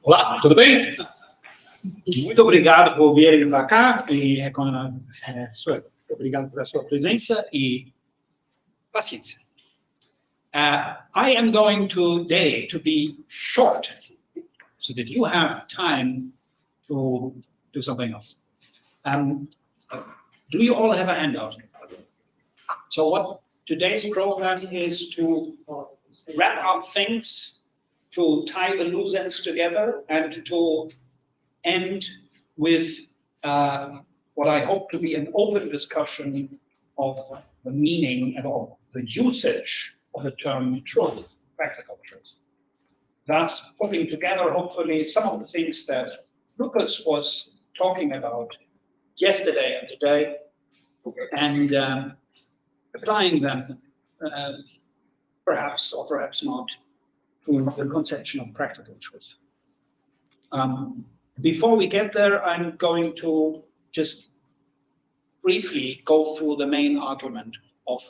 Olá, tudo bem? Muito obrigado por virem para cá e obrigado pela sua presença e paciência. I am going today to be short so that you have time to do something else. Do you all have a handout? So what today's program is to wrap up things, to tie the loose ends together, and to end with what I hope to be an open discussion of the meaning and of the usage of the term truth, practical truth. Thus, putting together, hopefully, some of the things that Lucas was talking about yesterday and today, and applying them, perhaps or perhaps not, to the conception of practical truth. Before we get there, I'm going to just briefly go through the main argument of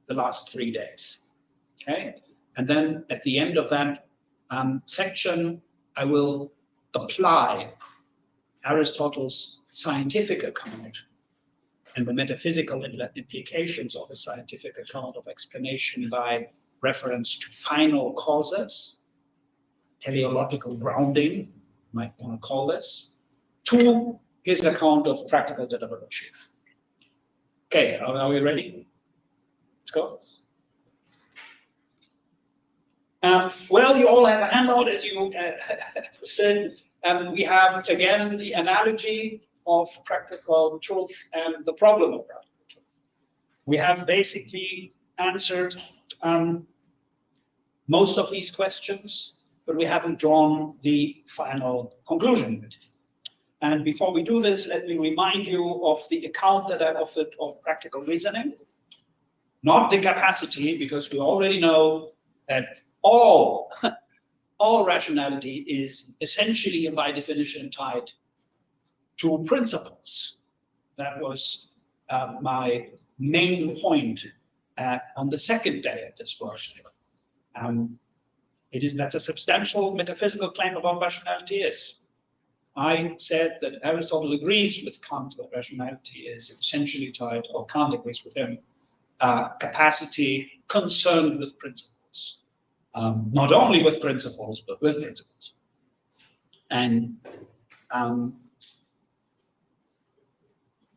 the last 3 days. Okay, and then at the end of that section, I will apply Aristotle's scientific account and the metaphysical implications of a scientific account of explanation by reference to final causes, teleological grounding, might want to call this, to his account of practical deliberation. Okay, are we ready? Let's go. Well, you all have a handout, as you said. We have, again, the analogy of practical truth and the problem of practical truth. We have basically answered most of these questions, but we haven't drawn the final conclusion. And before we do this, let me remind you of the account that I offered of practical reasoning, not the capacity, because we already know that all rationality is essentially and by definition tied to principles. That was my main point on the second day of this workshop. That's a substantial metaphysical claim of what rationality is. I said that Aristotle agrees with Kant that rationality is essentially tied, or Kant agrees with him, capacity concerned with principles. Not only with principles, but with principles. And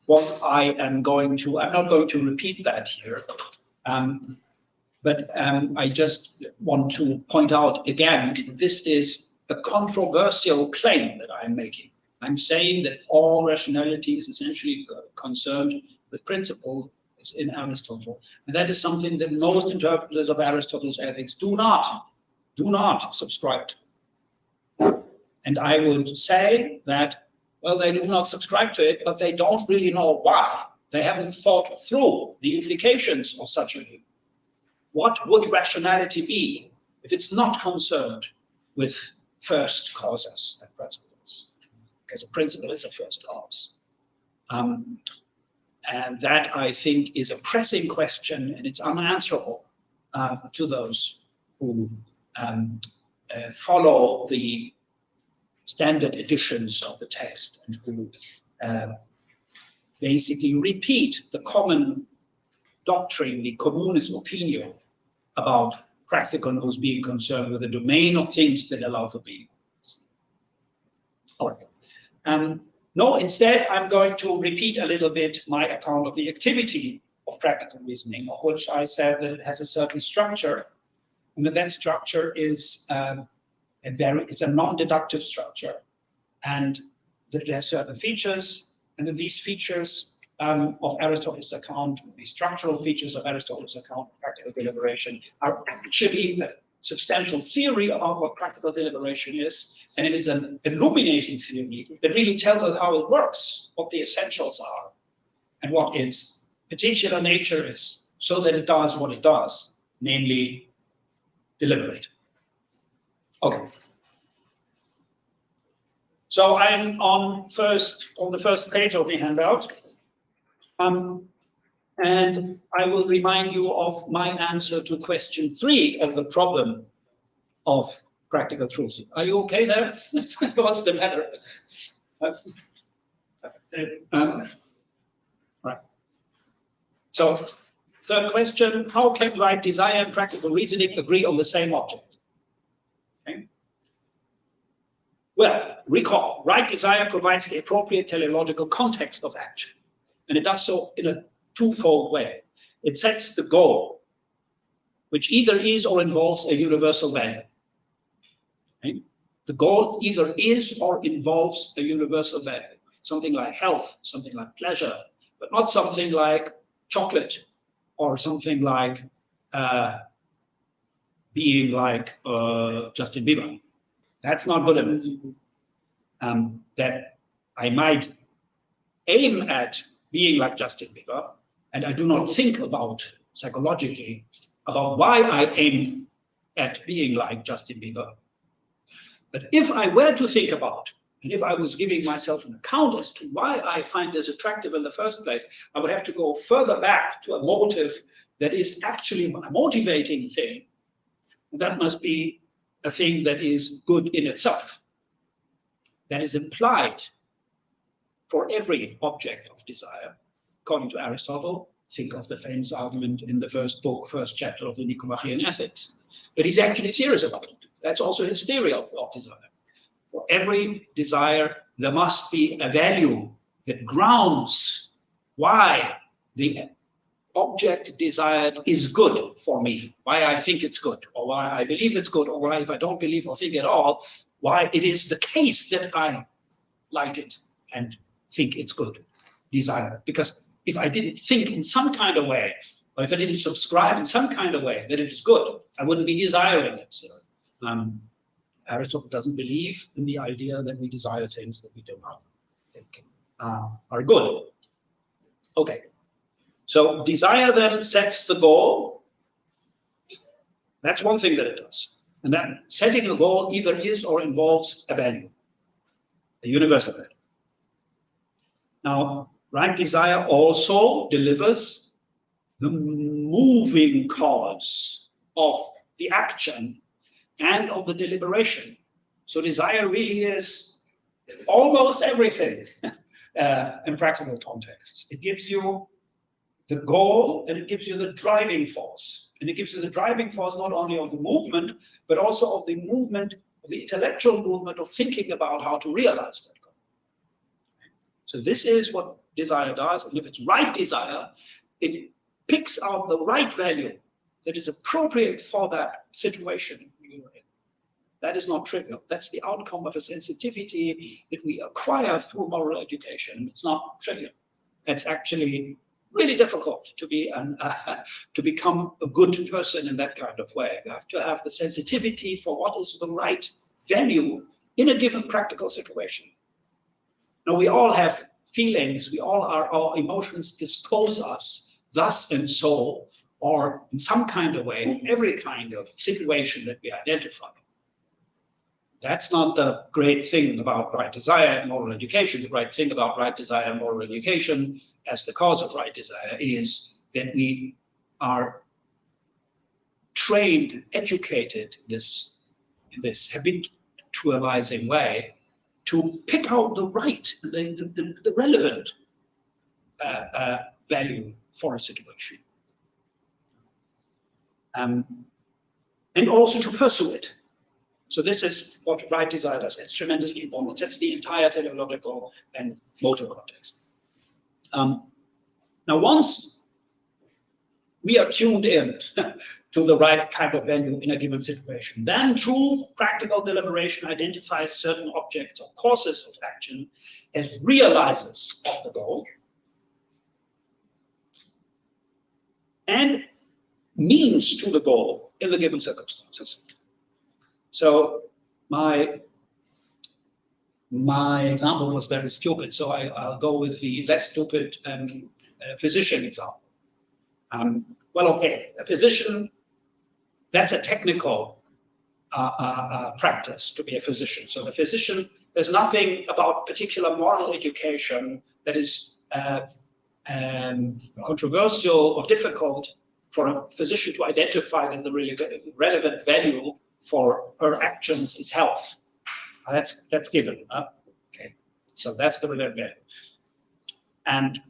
what I'm not going to repeat that here, but I just want to point out again, this is a controversial claim that I'm making. I'm saying that all rationality is essentially concerned with principles in Aristotle. And that is something that most interpreters of Aristotle's ethics do not subscribe to. And I would say that, well, they do not subscribe to it, but they don't really know why. They haven't thought through the implications of such a view. What would rationality be if it's not concerned with first causes and principles? Because a principle is a first cause. And that, I think, is a pressing question, and it's unanswerable to those who follow the standard editions of the text and who basically repeat the common doctrine, the communist opinion about practical nous being concerned with the domain of things that allow for being. All right. No, instead, I'm going to repeat a little bit my account of the activity of practical reasoning, of which I said that it has a certain structure, and that structure is it's a non-deductive structure, and that it has certain features, and that these features of Aristotle's account, the structural features of Aristotle's account of practical deliberation, are actually a substantial theory about what practical deliberation is, and it is an illuminating theory that really tells us how it works, what the essentials are, and what its particular nature is, so that it does what it does, namely deliberate. Okay. So I'm on the first page of the handout. And I will remind you of my answer to question 3 of the problem of practical truth. Are you okay there? What's the matter? Right. So, third question, how can right desire and practical reasoning agree on the same object? Okay. Well, recall, right desire provides the appropriate teleological context of action. And it does so in a twofold way. It sets the goal, which either is or involves a universal value. Okay? The goal either is or involves a universal value, something like health, something like pleasure, but not something like chocolate or something like being like Justin Bieber. That's not good enough. That I might aim at being like Justin Bieber, and I do not think about psychologically about why I aim at being like Justin Bieber. But if I were to think about, and if I was giving myself an account as to why I find this attractive in the first place, I would have to go further back to a motive that is actually a motivating thing. And that must be a thing that is good in itself. That is implied for every object of desire. According to Aristotle, think of the famous argument in the first chapter of the Nicomachean Ethics. But he's actually serious about it. That's also his theory of desire. For every desire, there must be a value that grounds why the object desired is good for me, why I think it's good, or why I believe it's good, or why if I don't believe or think at all, why it is the case that I like it and think it's good, desire. Because if I didn't think in some kind of way, or if I didn't subscribe in some kind of way that it is good, I wouldn't be desiring it. So, Aristotle doesn't believe in the idea that we desire things that we do not think are good. Okay, so desire then sets the goal. That's one thing that it does. And that setting a goal either is or involves a value, a universal value. Now, right desire also delivers the moving cause of the action and of the deliberation. So desire really is almost everything in practical contexts. It gives you the goal and it gives you the driving force. And it gives you the driving force not only of the movement, but also of the movement, of the intellectual movement of thinking about how to realize that goal. So this is what desire does. And if it's right desire, it picks out the right value that is appropriate for that situation you're in. That is not trivial. That's the outcome of a sensitivity that we acquire through moral education. It's not trivial. It's actually really difficult to be to become a good person in that kind of way. You have to have the sensitivity for what is the right value in a given practical situation. Now, we all have feelings. We all our emotions dispose us thus and so, or in some kind of way, in every kind of situation that we identify. That's not the great thing about right desire and moral education. The great thing about right desire and moral education as the cause of right desire is that we are trained, educated in this habitualizing way to pick out the right, the relevant value for a situation. And also to pursue it. So this is what right desire does. It's tremendously important. It sets the entire teleological and motor context. Now, once we are tuned in to the right kind of value in a given situation, then true practical deliberation identifies certain objects or causes of action as realizers of the goal and means to the goal in the given circumstances. So my example was very stupid, so I'll go with the less stupid physician example. Well, okay, a physician, that's a technical practice to be a physician. So the physician There's nothing about particular moral education that is controversial or difficult for a physician to identify that the really relevant value for her actions is health. That's given. Okay, so that's the relevant value. And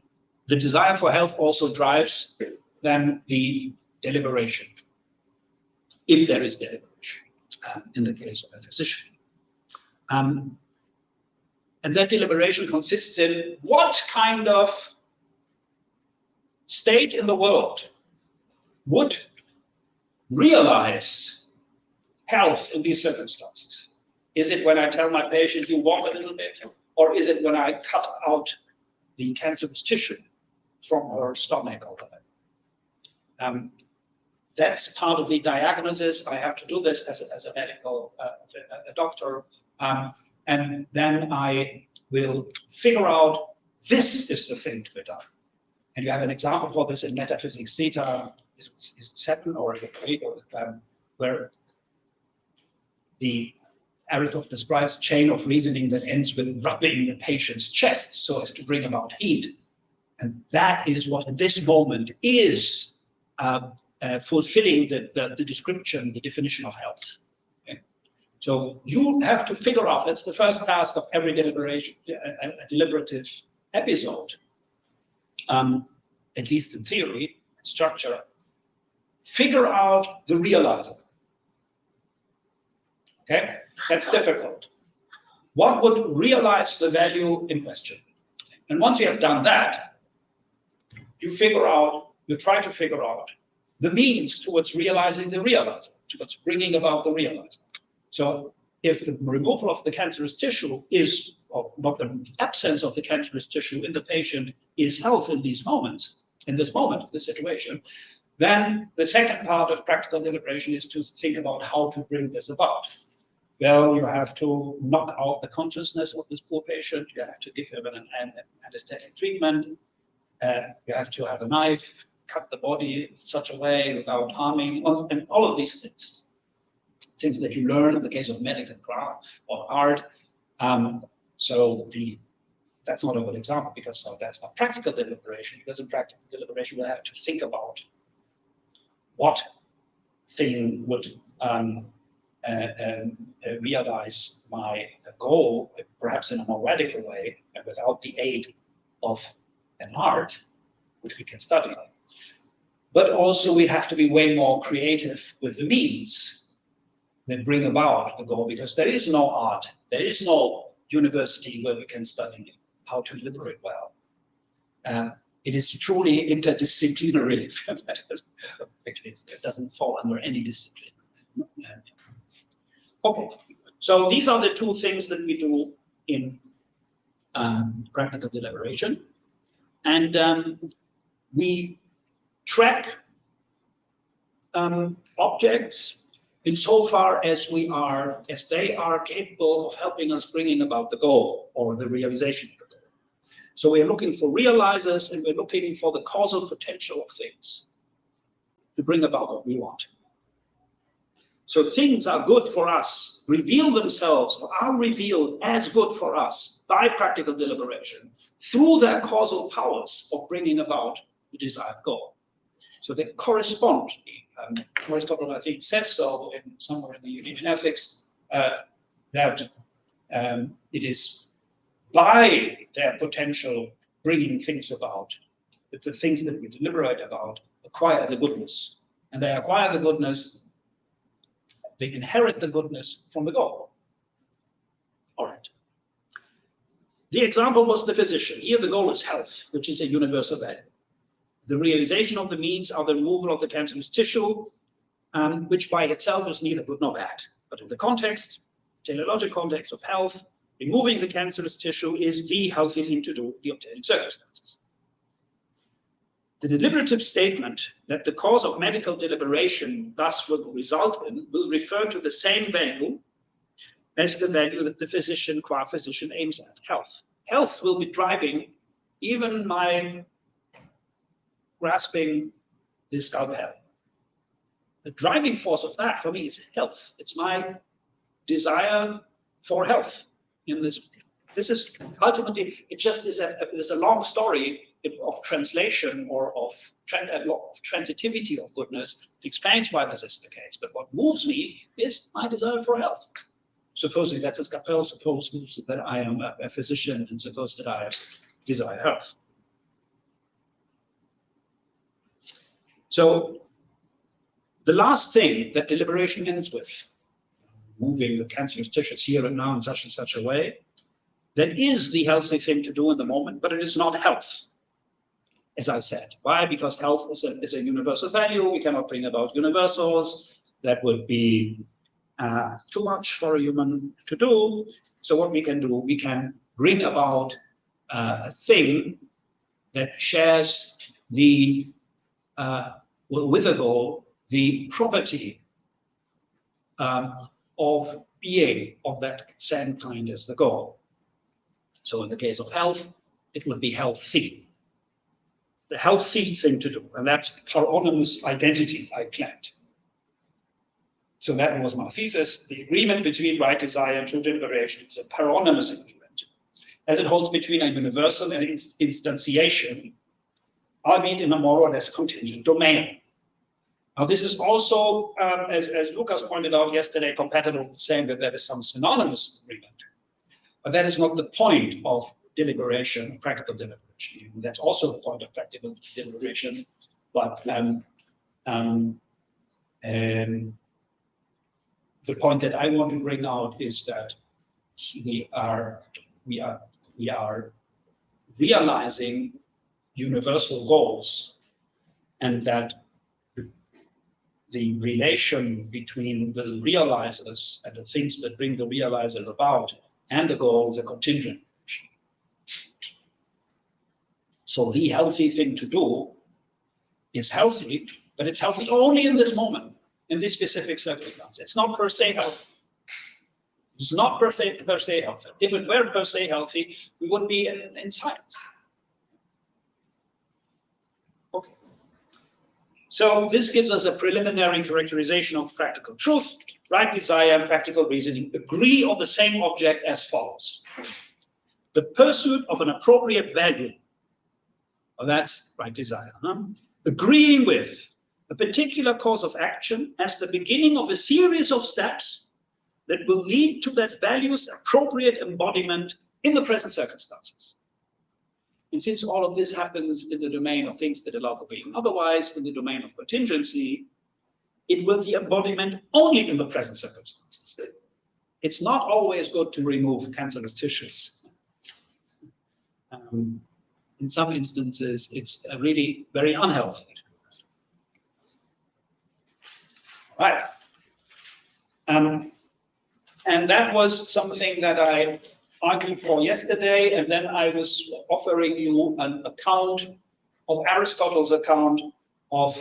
the desire for health also drives then the deliberation, if there is deliberation, in the case of a physician. And that deliberation consists in what kind of state in the world would realize health in these circumstances. Is it when I tell my patient you walk a little bit, or is it when I cut out the cancerous tissue from her stomach or whatever? That's part of the diagnosis. I have to do this as a medical a doctor, and then I will figure out this is the thing to be done. And you have an example for this in Metaphysics Theta, is it 7 or is it 8, where the Aristotle describes a chain of reasoning that ends with rubbing the patient's chest so as to bring about heat. And that is what in this moment is fulfilling the description, the definition of health. Okay? So you have to figure out, that's the first task of every deliberation, a deliberative episode, at least in theory, structure, figure out the realizer. Okay, that's difficult. What would realize the value in question? And once you have done that, you try to figure out the means towards realizing the realizer, towards bringing about the realizer. So if the removal of the cancerous tissue is, or not the absence of the cancerous tissue in the patient is health in these moments, in this moment of the situation, then the second part of practical deliberation is to think about how to bring this about. Well, you have to knock out the consciousness of this poor patient. You have to give him an anesthetic treatment. You have to have a knife, cut the body in such a way without harming, and all of these things that you learn in the case of medical craft or art. That's not a good example because that's not practical deliberation. Because in practical deliberation, we have to think about what thing would realize my goal, perhaps in a more radical way, and without the aid of an art, which we can study. But also we have to be way more creative with the means that bring about the goal, because there is no art, there is no university where we can study how to liberate well. It is truly interdisciplinary. Actually, it doesn't fall under any discipline. Okay, so these are the two things that we do in practical deliberation. And we track objects insofar as they are capable of helping us bringing about the goal or the realization of the goal. So we're looking for realizers, and we're looking for the causal potential of things to bring about what we want. So things are good for us, reveal themselves, or are revealed as good for us by practical deliberation through their causal powers of bringing about the desired goal. So they correspond. Aristotle, I think, says so somewhere in the Union Ethics, that it is by their potential bringing things about that the things that we deliberate about acquire the goodness. And they acquire the goodness, they inherit the goodness from the goal. All right. The example was the physician. Here the goal is health, which is a universal value. The realization of the means are the removal of the cancerous tissue, which by itself is neither good nor bad. But in the context, teleological context of health, removing the cancerous tissue is the healthy thing to do in the obtaining circumstances. The deliberative statement that the cause of medical deliberation thus will result in will refer to the same value as the value that the physician, qua physician, aims at, health. Health will be driving even my grasping this scalpel. The driving force of that for me is health. It's my desire for health. in this. This is ultimately, it just is there's a long story of translation or of transitivity of goodness. It explains why this is the case. But what moves me is my desire for health. Supposing that's a scapel, suppose that I am a physician, and suppose that I desire health. So the last thing that deliberation ends with, moving the cancerous tissues here and now in such and such a way, that is the healthy thing to do in the moment, but it is not health, as I said. Why? Because health is a universal value. We cannot bring about universals. That would be too much for a human to do. So what we can do, we can bring about a thing that shares the, with a goal, the property of being of that same kind as the goal. So in the case of health, it would be healthy. The healthy thing to do, and that's paronymous identity I claimed. So that was my thesis. The agreement between right desire and true deliberation is a paronymous agreement, as it holds between a universal and instantiation, albeit in a more or less contingent domain. Now, this is also, as Lucas pointed out yesterday, compatible with saying that there is some synonymous agreement. But that is not the point of deliberation, practical deliberation. That's also the point of practical deliberation. But the point that I want to bring out is that we are realizing universal goals, and that the relation between the realizers and the things that bring the realizer about and the goal is a contingent. So the healthy thing to do is healthy, but it's healthy only in this moment, in this specific circumstance. It's not per se healthy. It's not per se healthy. If it were per se healthy, we wouldn't be in science. Okay. So this gives us a preliminary characterization of practical truth. Right desire and practical reasoning agree on the same object as follows. The pursuit of an appropriate value, well, that's right desire, agreeing with a particular course of action as the beginning of a series of steps that will lead to that value's appropriate embodiment in the present circumstances. And since all of this happens in the domain of things that allow for being otherwise, in the domain of contingency, it will be embodiment only in the present circumstances. It's not always good to remove cancerous tissues. In some instances, it's really very unhealthy. Right. And that was something that I argued for yesterday, and then I was offering you an account of Aristotle's account of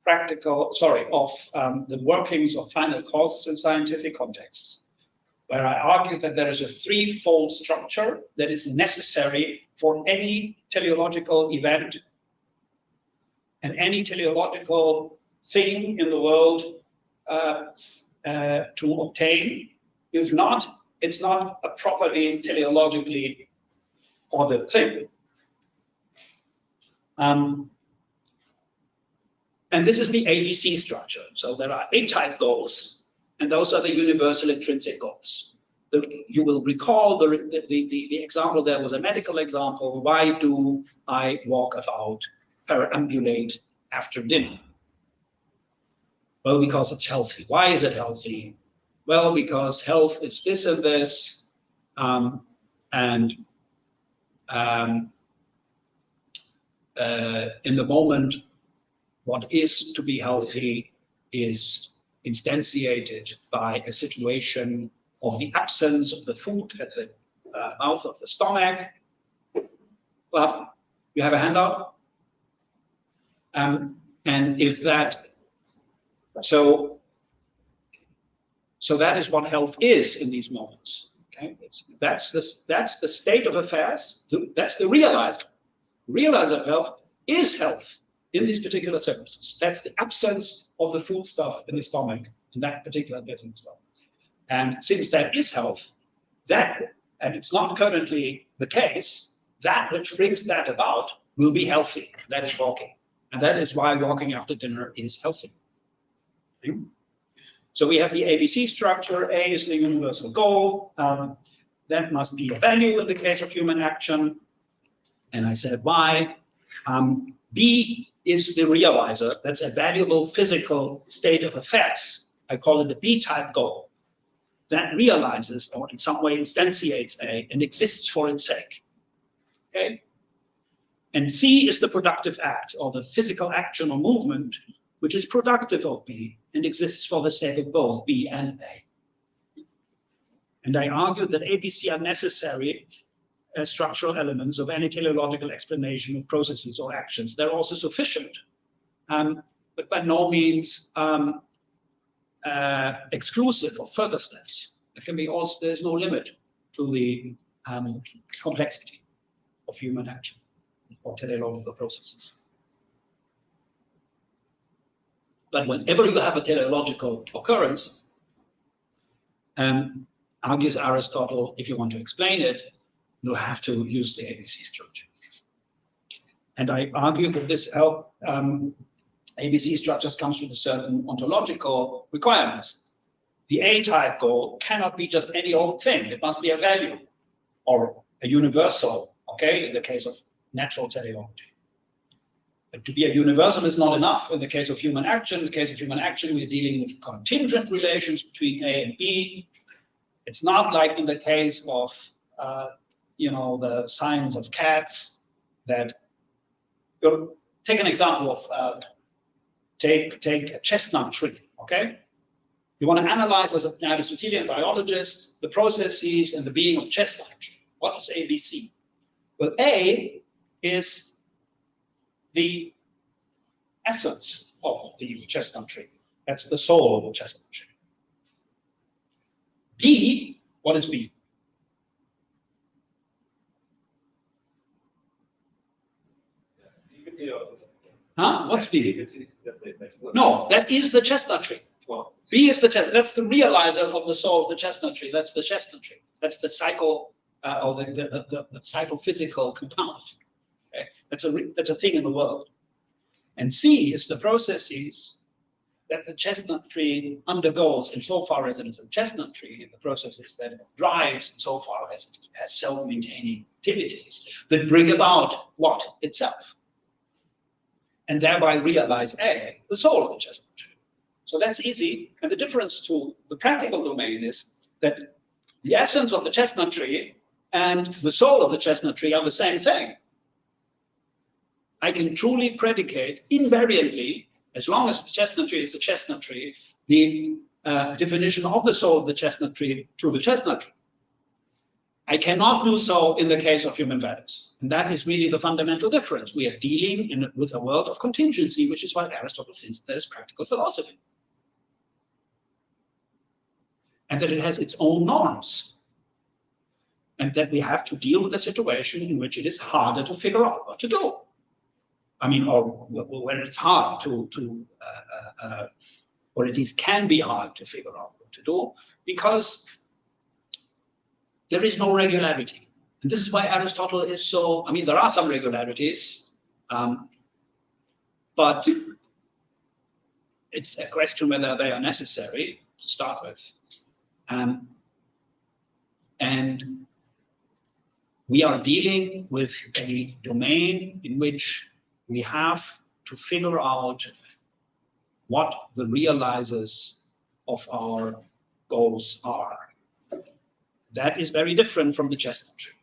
the workings of final causes in scientific contexts, where I argued that there is a threefold structure that is necessary for any teleological event and any teleological thing in the world to obtain. If not, it's not a properly teleologically ordered thing. And this is the ABC structure. So there are 8 type goals, and those are the universal intrinsic goals. You will recall the example there was a medical example. Why do I walk about, perambulate after dinner? Well, because it's healthy. Why is it healthy? Well, because health is this and this, in the moment, what is to be healthy is instantiated by a situation of the absence of the food at the mouth of the stomach. Well, you have a handout? And if that, so that is what health is in these moments. Okay, that's the state of affairs. That's the realizer. The realizer of health is health in these particular circumstances. That's the absence of the food stuff in the stomach in that particular business stuff. And since that is health, that and it's not currently the case, that which brings that about will be healthy. That is walking. And that is why walking after dinner is healthy. Okay? So we have the ABC structure. A is the universal goal. That must be a value in the case of human action. And I said why. B is the realizer. That's a valuable physical state of affairs. I call it a B-type goal. That realizes or in some way instantiates A and exists for its sake. Okay? And C is the productive act or the physical action or movement which is productive of B and exists for the sake of both B and A. And I argued that A, B, C are necessary as structural elements of any teleological explanation of processes or actions. They're also sufficient, but by no means exclusive of further steps. There can be also, there's no limit to the complexity of human action or teleological processes. But whenever you have a teleological occurrence, argues Aristotle, if you want to explain it, you have to use the ABC structure. And I argue that this ABC structures comes with a certain ontological requirements. The A-type goal cannot be just any old thing. It must be a value or a universal, okay, in the case of natural teleology. But to be a universal is not enough in the case of human action. In the case of human action, we're dealing with contingent relations between A and B. It's not like in the case of, the science of cats that, take an example of, take a chestnut tree, okay? You want to analyze as an Aristotelian biologist the processes and the being of chestnut tree. What is ABC? Well, A is the essence of the chestnut tree. That's the soul of the chestnut tree. B, what is B? Huh? What's B? No, that is the chestnut tree. B is the chestnut. That's the realizer of the soul of the chestnut tree. That's the chestnut tree. That's the psycho or the psychophysical compound. Okay? That's a thing in the world. And C is the processes that the chestnut tree undergoes insofar as it is a chestnut tree, the processes that it drives insofar as it has self-maintaining activities that bring about what? Itself. And thereby realize A, the soul of the chestnut tree. So that's easy. And the difference to the practical domain is that the essence of the chestnut tree and the soul of the chestnut tree are the same thing. I can truly predicate invariantly, as long as the chestnut tree is the chestnut tree, the definition of the soul of the chestnut tree to the chestnut tree. I cannot do so in the case of human values. And that is really the fundamental difference. We are dealing with a world of contingency, which is why Aristotle thinks there is practical philosophy. And that it has its own norms. And that we have to deal with a situation in which it is harder to figure out what to do. I mean, or when it's hard or at least can be hard to figure out what to do, because there is no regularity. And this is why Aristotle is so, I mean, there are some regularities, but it's a question whether they are necessary to start with. And we are dealing with a domain in which we have to figure out what the realizers of our goals are. That is very different from the chestnut tree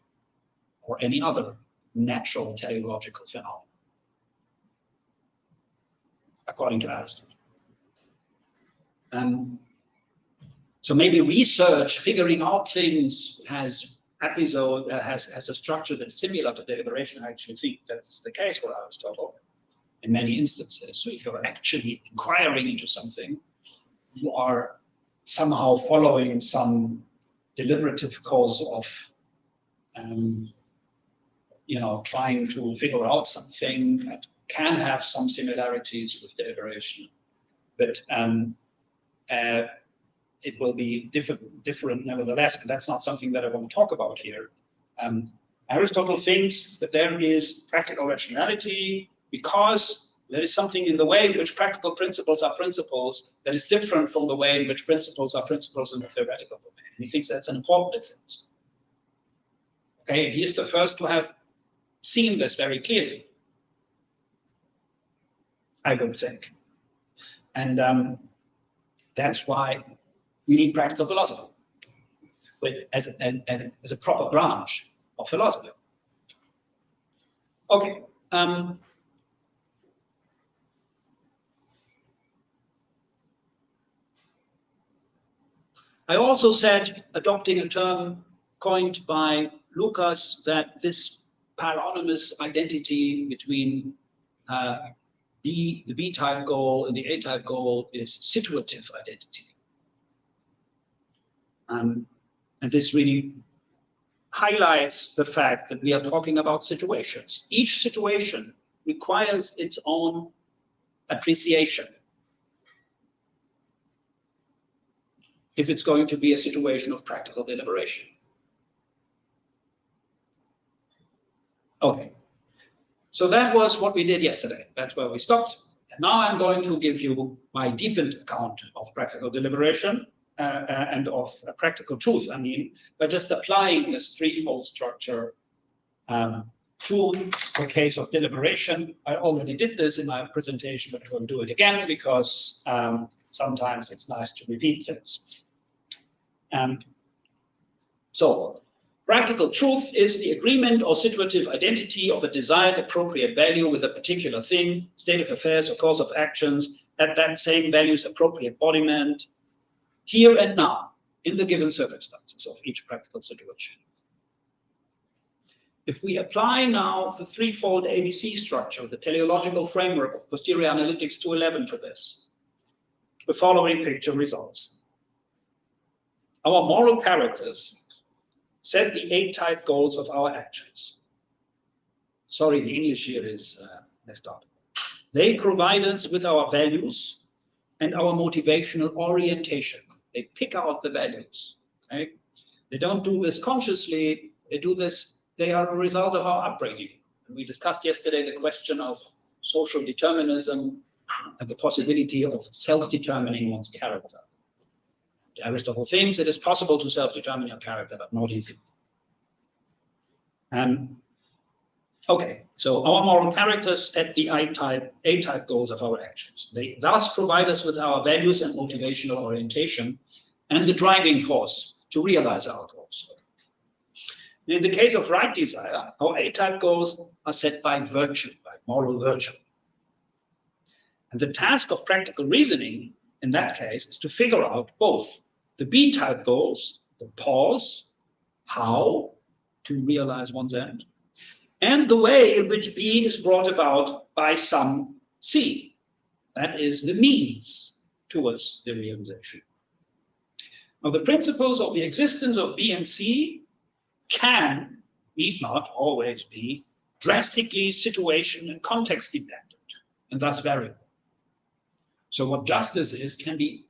or any other natural teleological phenomenon, according to Aristotle. So maybe research, figuring out things has a structure that is similar to deliberation. I actually think that is the case for Aristotle in many instances. So if you're actually inquiring into something, you are somehow following some deliberative course of, trying to figure out something that can have some similarities with deliberation. But it will be different nevertheless, but that's not something that I want to talk about here. Aristotle thinks that there is practical rationality because there is something in the way in which practical principles are principles that is different from the way in which principles are principles in the theoretical domain. And he thinks that's an important difference. Okay, he's the first to have seen this very clearly, I would think. And that's why we need practical philosophy as a proper branch of philosophy. Okay. I also said, adopting a term coined by Lucas, that this parallelous identity between the B-type goal and the A-type goal is situative identity. And this really highlights the fact that we are talking about situations. Each situation requires its own appreciation if it's going to be a situation of practical deliberation. Okay, so that was what we did yesterday. That's where we stopped. And now I'm going to give you my deepened account of practical deliberation and of practical truth. I mean, by just applying this threefold structure to the case of deliberation. I already did this in my presentation, but I will do it again because sometimes it's nice to repeat things. So, practical truth is the agreement or situative identity of a desired appropriate value with a particular thing, state of affairs, or course of actions at that same value's appropriate embodiment, here and now, in the given circumstances of each practical situation. If we apply now the threefold ABC structure, the teleological framework of posterior analytics 211 to this, the following picture results. Our moral characters set the 8 type goals of our actions. Sorry, the English here is messed up. They provide us with our values and our motivational orientation. They pick out the values. Okay? They don't do this consciously. They do this. They are a result of our upbringing. And we discussed yesterday the question of social determinism and the possibility of self-determining one's character. Aristotle thinks it is possible to self-determine your character, but not easy. Okay, so our moral characters set the A-type goals of our actions. They thus provide us with our values and motivational orientation and the driving force to realize our goals. In the case of right desire, our A-type goals are set by virtue, by moral virtue. And the task of practical reasoning in that case is to figure out both the B-type goals, the pause, how to realize one's end, and the way in which B is brought about by some C. That is the means towards the realization. Now, the principles of the existence of B and C need not always be drastically situation and context dependent, and thus variable. So what justice is can be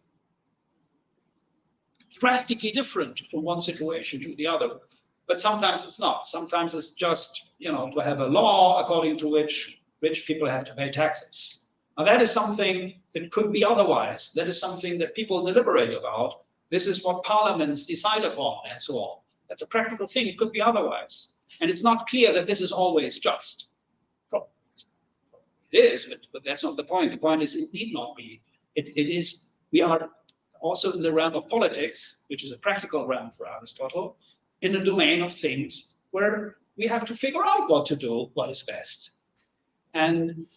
drastically different from one situation to the other, but sometimes it's not. Sometimes it's just, to have a law according to which rich people have to pay taxes. Now that is something that could be otherwise. That is something that people deliberate about. This is what parliaments decide upon and so on. That's a practical thing. It could be otherwise. And it's not clear that this is always just. It is, but that's not the point. The point is it need not be. It is, we are also in the realm of politics, which is a practical realm for Aristotle, in the domain of things where we have to figure out what to do, what is best. And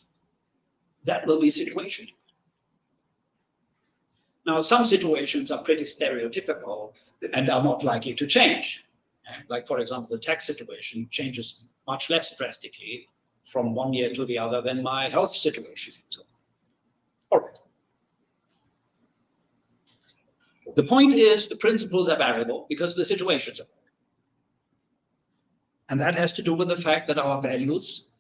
that will be situation. Now, some situations are pretty stereotypical and are not likely to change. Like, for example, the tax situation changes much less drastically from one year to the other than my health situation. So, all right. The point is the principles are variable because the situations are variable. And that has to do with the fact that our values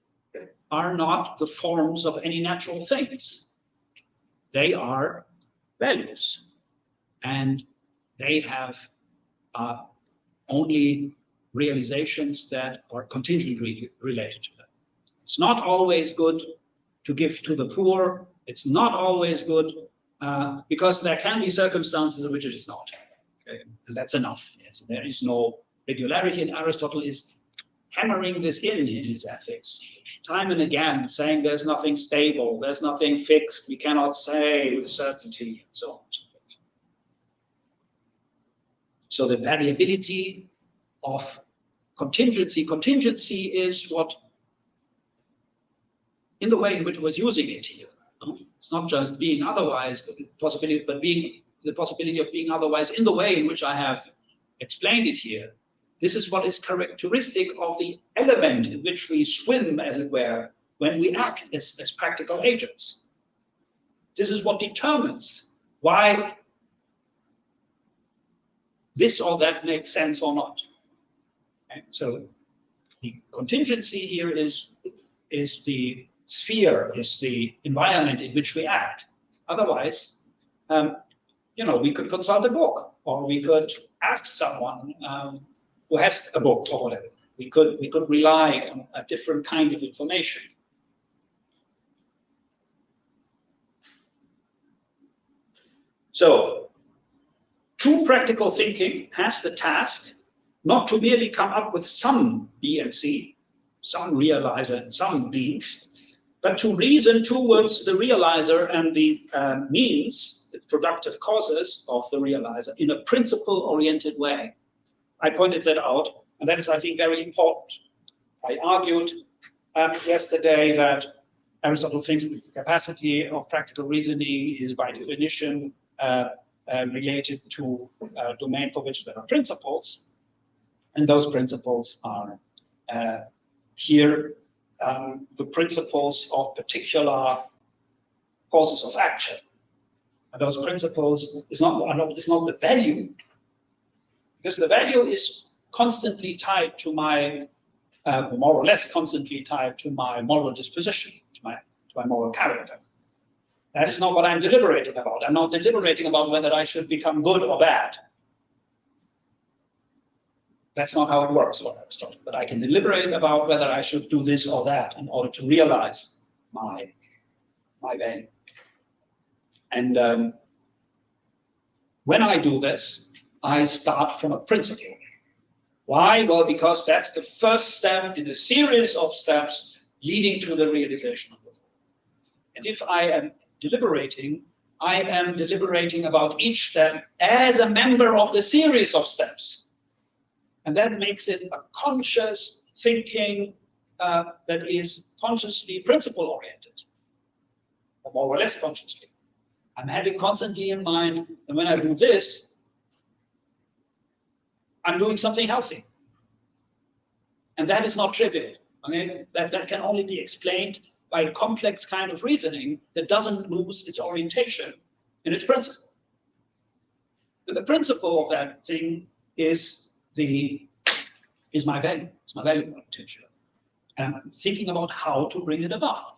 are not the forms of any natural things. They are values. And they have only realizations that are contingently related to them. It's not always good to give to the poor. It's not always good because there can be circumstances in which it is not. Okay? And that's enough. Yes. There is no regularity, and Aristotle is hammering this in his ethics, time and again, saying there's nothing stable, there's nothing fixed, we cannot say with certainty, and so on and so forth. So the variability of contingency is what, in the way in which I was using it here, it's not just being otherwise, possibility, but being the possibility of being otherwise in the way in which I have explained it here. This is what is characteristic of the element in which we swim, as it were, when we act as practical agents. This is what determines why this or that makes sense or not. Okay? So the contingency here is the sphere, is the environment in which we act. Otherwise, we could consult a book, or we could ask someone who has a book or whatever. We could rely on a different kind of information. So, true practical thinking has the task not to merely come up with some B and C, some realizer and some means, but to reason towards the realizer and the means, the productive causes of the realizer in a principle-oriented way. I pointed that out, and that is, I think, very important. I argued yesterday that Aristotle thinks that the capacity of practical reasoning is by definition related to a domain for which there are principles, and those principles are here the principles of particular causes of action. And those principles is not the value, because the value is constantly tied to my, more or less constantly tied to my moral disposition, to my moral character. That is not what I'm deliberating about. I'm not deliberating about whether I should become good or bad. That's not how it works for Aristotle. But I can deliberate about whether I should do this or that in order to realize my value. And when I do this, I start from a principle. Why? Well, because that's the first step in a series of steps leading to the realization of the goal. And if I am deliberating, I am deliberating about each step as a member of the series of steps. And that makes it a conscious thinking that is consciously principle-oriented, or more or less consciously. I'm having constantly in mind that when I do this, I'm doing something healthy. And that is not trivial. Okay? That can only be explained by a complex kind of reasoning that doesn't lose its orientation in its principle. But the principle of that thing is my value. It's my value potential. And I'm thinking about how to bring it about.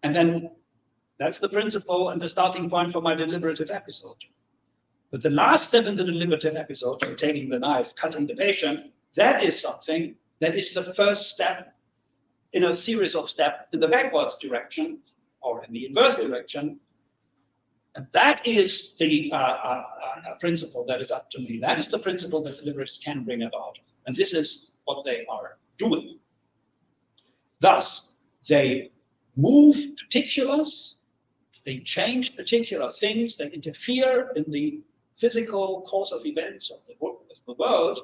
And then that's the principle and the starting point for my deliberative episode. But the last step in the deliberative episode, taking the knife, cutting the patient, that is something that is the first step in a series of steps in the backwards direction or in the inverse direction. And that is the principle that is up to me. That is the principle that deliberatives can bring about. And this is what they are doing. Thus, they move particulars, they change particular things, they interfere in the physical course of events of the world.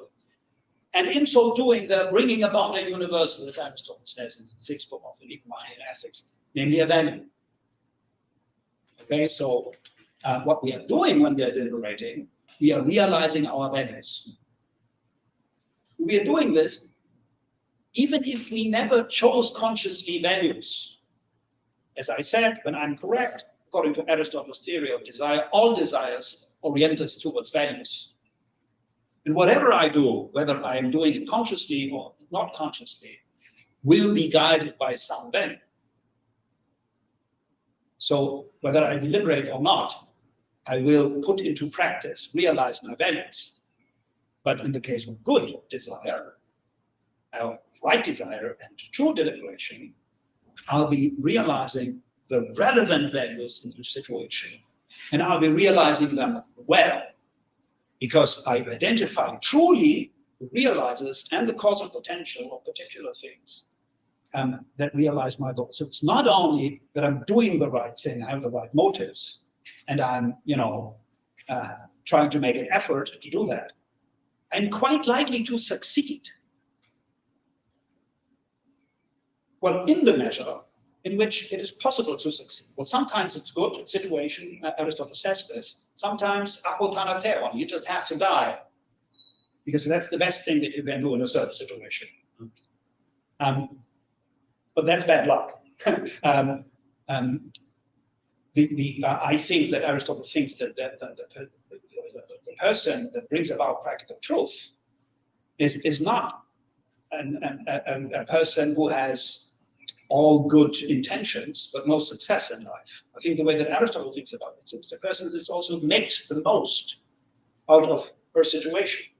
And in so doing, they're bringing about a universal, as Aristotle says in the sixth book of the Nicomachean Ethics, namely a value. Okay, so what we are doing when we are deliberating, we are realizing our values. We are doing this even if we never chose consciously values. As I said, when I'm correct, according to Aristotle's theory of desire, all desires orient us towards values. And whatever I do, whether I am doing it consciously or not consciously, will be guided by some value. So whether I deliberate or not, I will put into practice, realize my values. But in the case of good desire, right desire and true deliberation, I'll be realizing the relevant values in the situation, and I'll be realizing them well, because I identify truly the realizers and the causal potential of particular things that realize my goal. So it's not only that I'm doing the right thing, I have the right motives, and I'm, trying to make an effort to do that. I'm quite likely to succeed. Well, in the measure in which it is possible to succeed. Well, sometimes it's good situation, Aristotle says this, sometimes apothanatheon, you just have to die, because that's the best thing that you can do in a certain situation. But that's bad luck. I think that Aristotle thinks that the person that brings about practical truth is not a person who has all good intentions, but no success in life. I think the way that Aristotle thinks about it, it's a person that also makes the most out of her situation.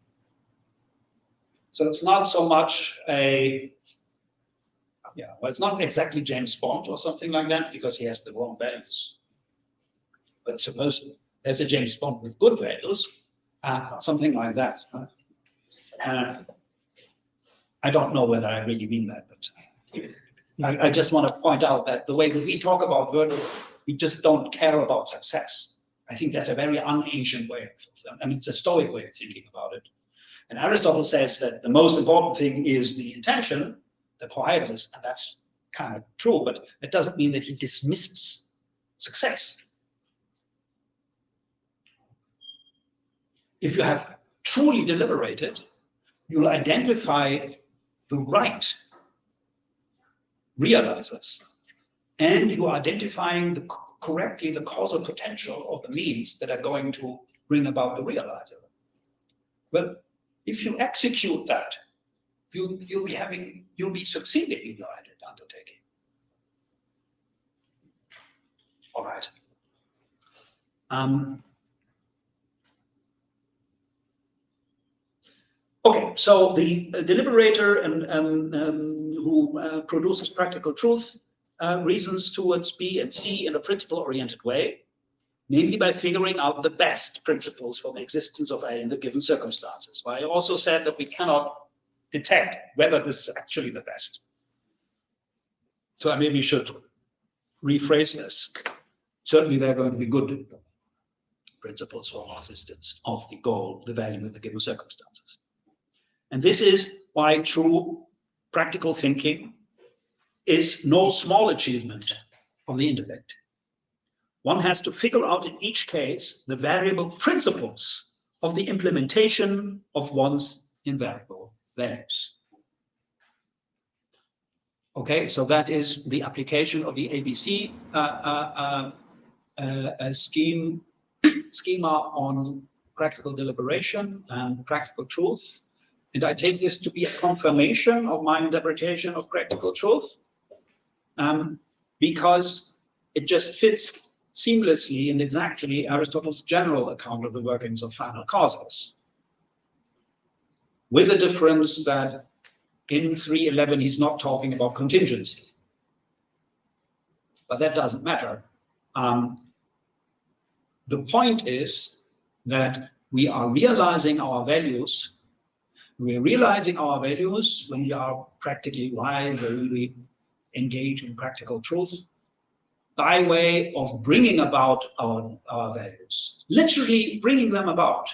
So it's not so much it's not exactly James Bond or something like that, because he has the wrong values. But suppose there's a James Bond with good values, something like that. I don't know whether I really mean that, but I just want to point out that the way that we talk about virtues, we just don't care about success. I think that's a very un-ancient way it's a Stoic way of thinking about it. And Aristotle says that the most important thing is the intention, the quietus, and that's kind of true, but it doesn't mean that he dismisses success. If you have truly deliberated, you'll identify the right realizers, and you are identifying correctly the causal potential of the means that are going to bring about the realizer. Well, if you execute that, you'll be succeeding in your undertaking. All right. Okay, so the deliberator who produces practical truth reasons towards B and C in a principle-oriented way, namely by figuring out the best principles for the existence of A in the given circumstances. But I also said that we cannot detect whether this is actually the best. So I maybe should rephrase this. Certainly there are going to be good principles for the existence of the goal, the value of the given circumstances. And this is why true practical thinking is no small achievement of the intellect. One has to figure out in each case the variable principles of the implementation of one's invariable values. Okay, so that is the application of the ABC schema on practical deliberation and practical truth. And I take this to be a confirmation of my interpretation of practical truth, because it just fits seamlessly and exactly Aristotle's general account of the workings of final causes, with the difference that in 3:11 he's not talking about contingency, but that doesn't matter. The point is that we are realizing our values. We're realizing our values when we are practically wise, when we engage in practical truth, by way of bringing about our values, literally bringing them about,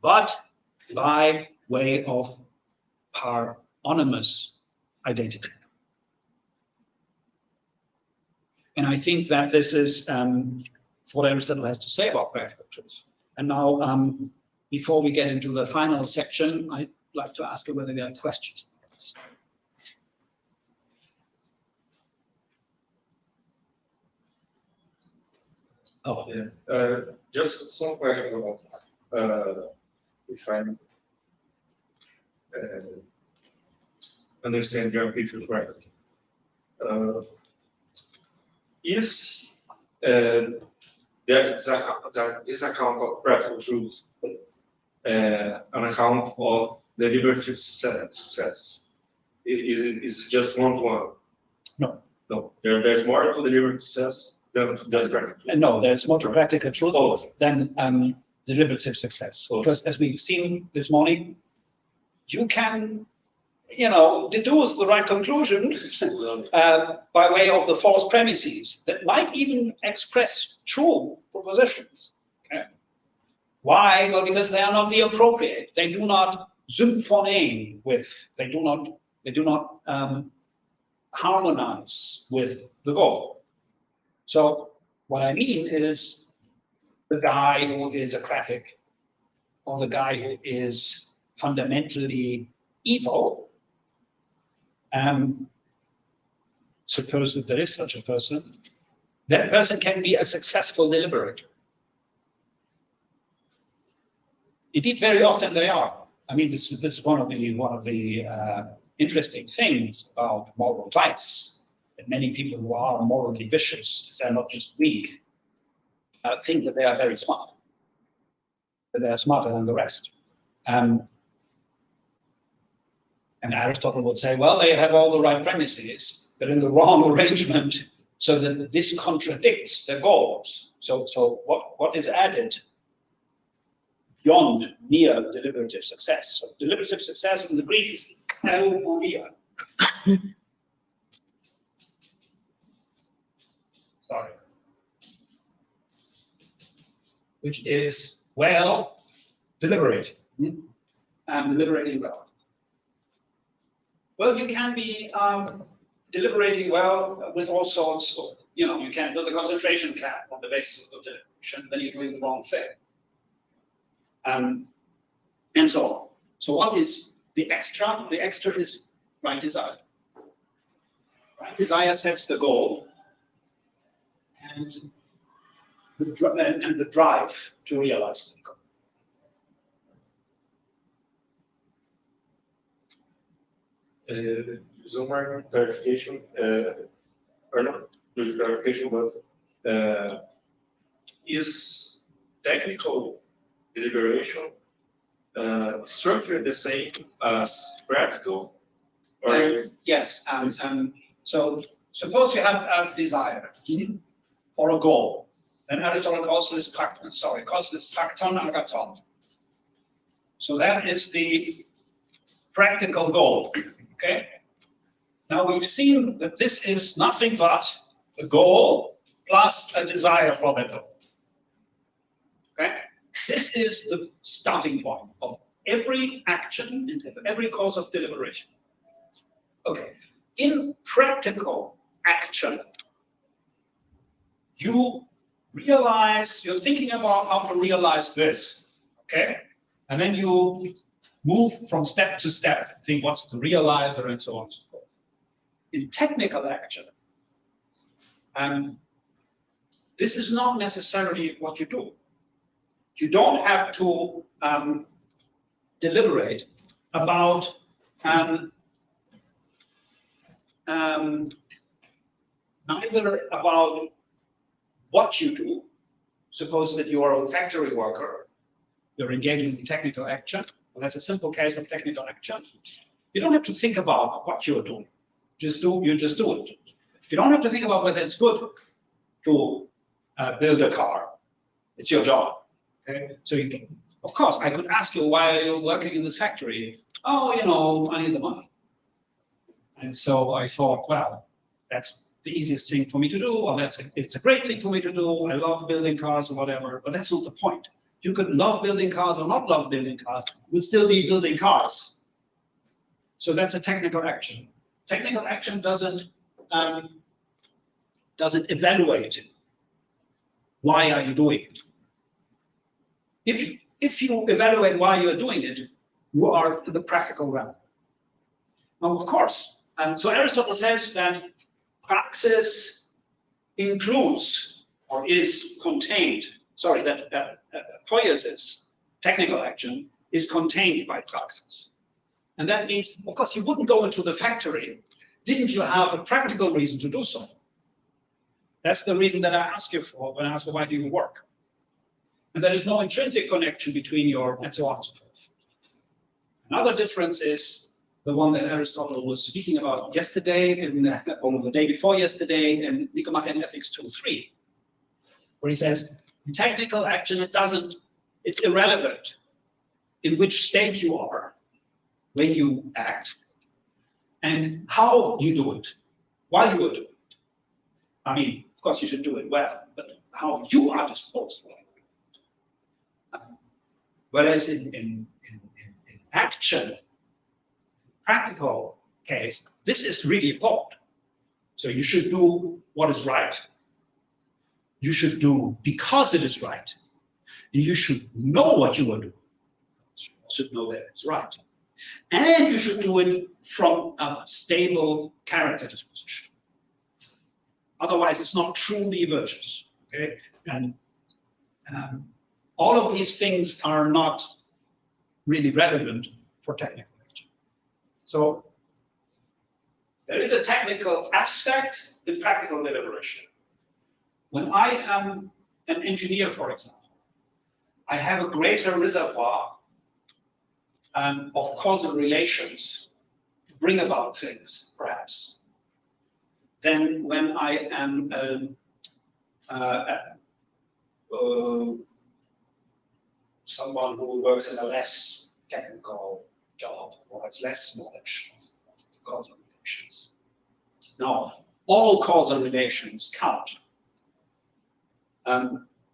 but by way of paronymous identity. And I think that this is what Aristotle has to say about practical truth. And now, before we get into the final section, I'd like to ask you whether there are questions about this. Oh, yeah. Just some questions about if I understand your picture correctly. Is this account of practical truth, an account of deliberative success. Is it just one-to-one? No. No. There's more to deliberative success than practical truth. No, there's more to practical truth Oh. than deliberative success. Oh. Because as we've seen this morning, you can, deduce the right conclusion by way of the false premises that might even express true propositions. Okay? Why? Well, because they are not the appropriate. They do not symphonate with. They do not harmonize with the goal. So what I mean is the guy who is a critic, or the guy who is fundamentally evil, suppose that there is such a person, that person can be a successful deliberator. Indeed, very often they are. I mean, this is one of the interesting things about moral vice. That many people who are morally vicious, they're not just weak, think that they are very smart, that they are smarter than the rest. And Aristotle would say, well, they have all the right premises, but in the wrong arrangement, so that this contradicts their goals. So what is added beyond mere deliberative success? So deliberative success in the Greek is euphorия. Sorry. Which is well deliberate. Deliberating well. Well, you can be deliberating well with all sorts of, you can build a concentration camp on the basis of the deliberation, then you're doing the wrong thing. And so on. So what is the extra? The extra is right desire. Right desire sets the goal and the drive to realize the goal. Some more clarification, or not clarification, but is technical deliberation structured the same as practical? Or Yes. So suppose you have a desire or a goal. And Aristotle calls this prakton, prakton agaton. So that is the practical goal. Okay. Now we've seen that this is nothing but a goal plus a desire for that goal. Okay. This is the starting point of every action and every course of deliberation. Okay. In practical action, you're thinking about how to realize this. Okay. And then you move from step to step, think what's the realizer and so on and so forth. In technical action, this is not necessarily what you do. You don't have to deliberate about neither about what you do. Suppose that you are a factory worker, you're engaging in technical action. Well, that's a simple case of technical action. You don't have to think about what you're doing. You just do it. You don't have to think about whether it's good to build a car. It's your job. Okay? So you can, of course, I could ask you, why are you working in this factory? Oh, I need the money. And so I thought, well, that's the easiest thing for me to do, or it's a great thing for me to do. I love building cars or whatever, but that's not the point. You could love building cars or not love building cars, you'd still be building cars. So that's a technical action. Technical action doesn't evaluate why are you doing it. If you evaluate why you're doing it, you are in the practical realm. Now, of course, so Aristotle says that praxis includes or is contained, that poiesis, technical action, is contained by praxis. And that means, of course, you wouldn't go into the factory, didn't you have a practical reason to do so? That's the reason that I ask you for when I ask you why do you work. And there is no intrinsic connection between your and so on and so forth. Another difference is the one that Aristotle was speaking about yesterday, or the day before yesterday, in Nicomachean Ethics 2:3, where he says, in technical action, it's irrelevant in which state you are when you act and how you do it, while you are doing it. I mean, of course, you should do it well, but how you are disposed of it. Whereas in action, practical case, this is really important. So you should do what is right. You should do because it is right. You should know what you are doing. You should know that it's right. And you should do it from a stable character disposition. Otherwise, it's not truly virtuous. Okay? And all of these things are not really relevant for technical action. So there is a technical aspect in practical deliberation. When I am an engineer, for example, I have a greater reservoir of causal relations to bring about things, perhaps, than when I am someone who works in a less technical job or has less knowledge of causal relations. Now, all causal relations count.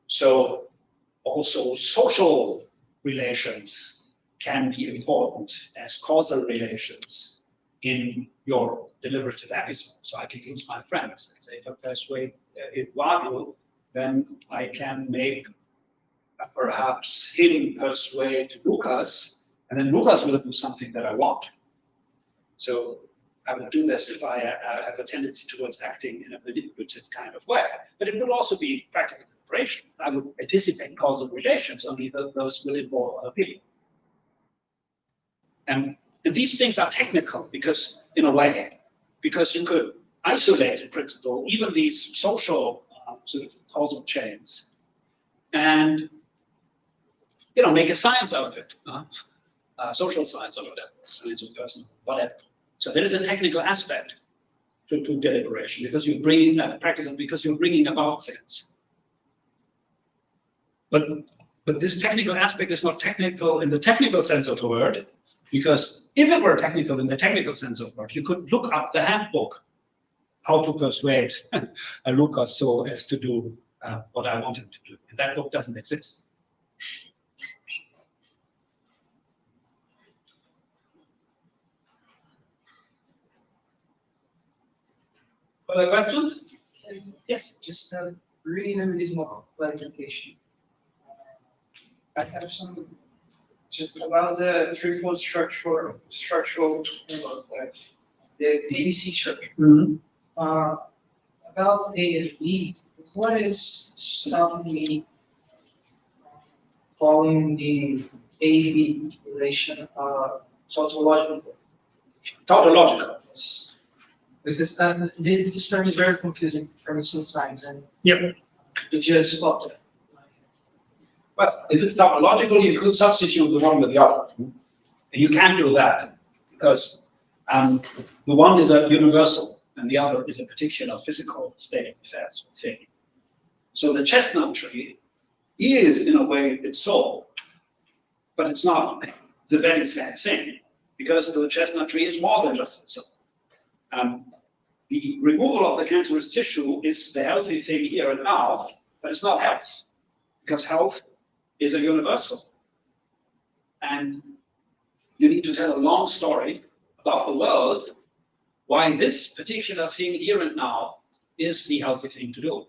So also social relations can be important as causal relations in your deliberative episode. So I can use my friends. Say if I persuade Eduardo, then I can make perhaps him persuade Lucas, and then Lucas will do something that I want. So I would do this if I have a tendency towards acting in a manipulative kind of way. But it would also be practical deliberation. I would anticipate causal relations, only those will involve other people. And these things are technical because, in a way, because you could isolate, in principle, even these social sort of causal chains, and make a science out of it, social science or whatever, science of personal, whatever. So there is a technical aspect to deliberation because you're bringing practical, because you're bringing about things. But this technical aspect is not technical in the technical sense of the word, because if it were technical in the technical sense of the word, you could look up the handbook, how to persuade Lucas so as to do what I want him to do. And that book doesn't exist. Other questions? Yes. Just really limited more clarification. I have some just about the threefold structural the ABC structure. Mm-hmm. About A and B, what is stopping me following the A-B relation tautological? Tautological. Because this term is very confusing for me sometimes, and Yep. it just stopped it. Well, if it's tautological, you could substitute the one with the other. And you can't do that because the one is a universal and the other is a particular physical state of affairs or thing. So the chestnut tree is, in a way, its soul, but it's not the very same thing because the chestnut tree is more than just its soul. The removal of the cancerous tissue is the healthy thing here and now, but it's not health, because health is a universal. And you need to tell a long story about the world, why this particular thing here and now is the healthy thing to do.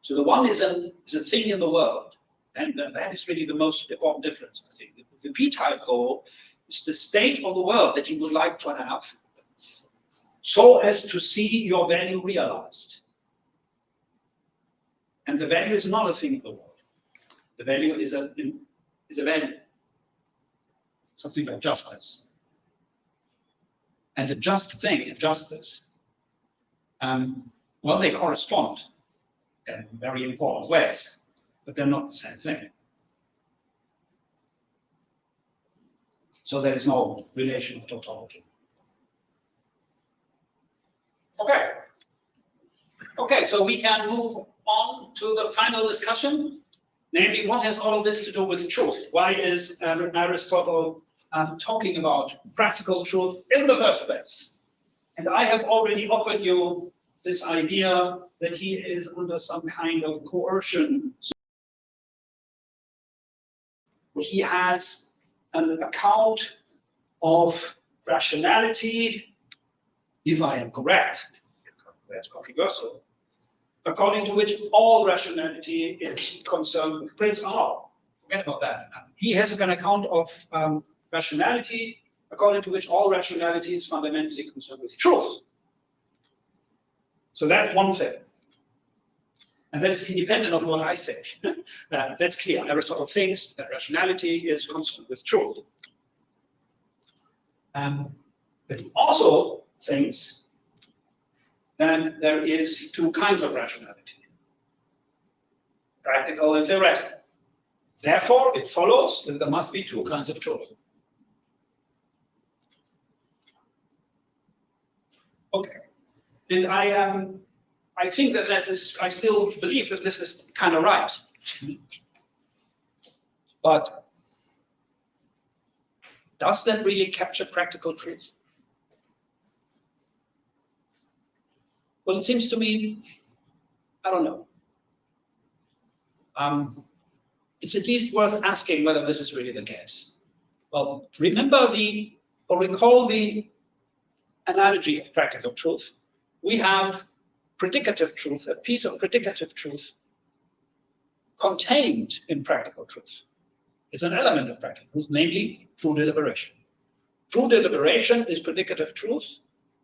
So the one is a thing in the world, and that is really the most important difference, I think. The P-type goal is the state of the world that you would like to have, so as to see your value realized. And the value is not a thing in the world. The value is a value, something like justice. And a just thing, a justice, well, they correspond. in very important ways, but they're not the same thing. So there is no relation of tautology. Okay. Okay, so we can move on to the final discussion, namely, what has all of this to do with truth? Why is Aristotle talking about practical truth in the first place? And I have already offered you this idea that he is under some kind of coercion. He has an account of rationality, if I am correct, that's controversial, according to which all rationality is concerned with principle. Forget about that. He has an account of rationality, according to which all rationality is fundamentally concerned with truth. So that's one thing. And that is independent of what I think. That's clear. Aristotle thinks that rationality is concerned with truth. But he also thinks that there is two kinds of rationality, practical and theoretical. Therefore, it follows that there must be two kinds of truth. Okay. And I think that I still believe that this is kind of right. But does that really capture practical truth? Well, it seems to me, I don't know. It's at least worth asking whether this is really the case. Well, recall the analogy of practical truth. We have predicative truth, a piece of predicative truth contained in practical truth. It's an element of practical truth, namely true deliberation. True deliberation is predicative truth.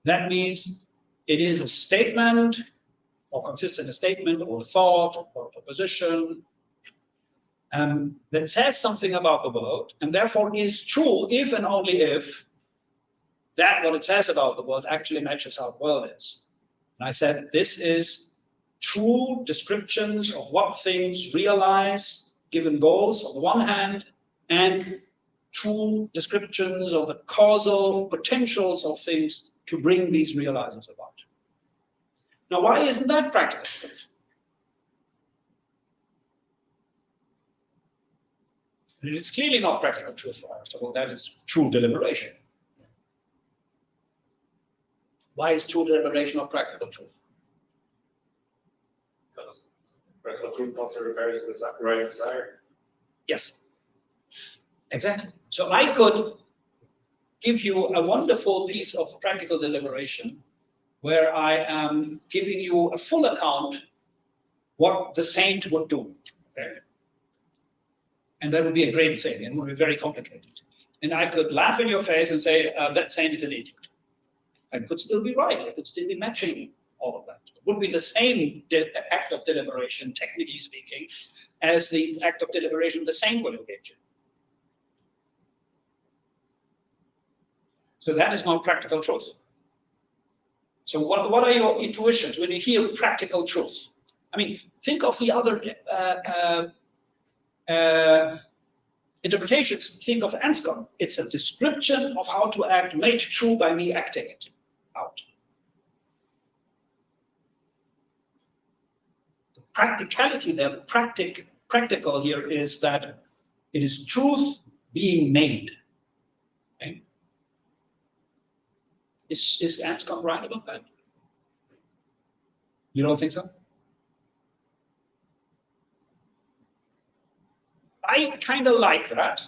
That means it is a statement, or consists in a statement, or a thought, or a proposition that says something about the world, and therefore is true if and only if that what it says about the world actually matches how the world is. And I said this is true descriptions of what things realize given goals on the one hand, and true descriptions of the causal potentials of things to bring these realizers about. Now, why isn't that practical truth? And it's clearly not practical truth for Aristotle. That is true deliberation. Why is true deliberation not practical truth? Because practical truth also refers to the right desire. Yes, exactly. So I could give you a wonderful piece of practical deliberation where I am giving you a full account what the saint would do. Okay? And that would be a great thing, and would be very complicated. And I could laugh in your face and say, that saint is an idiot. I could still be right. I could still be matching all of that. It would be the same act of deliberation, technically speaking, as the act of deliberation the saint will engage in. So that is not practical truth. So what are your intuitions when you hear practical truth? I mean, think of the other interpretations. Think of Anscombe. It's a description of how to act made true by me acting it out. The practicality there, the practical here is that it is truth being made. Okay? Is Anscombe right about that? You don't think so? I kind of like that.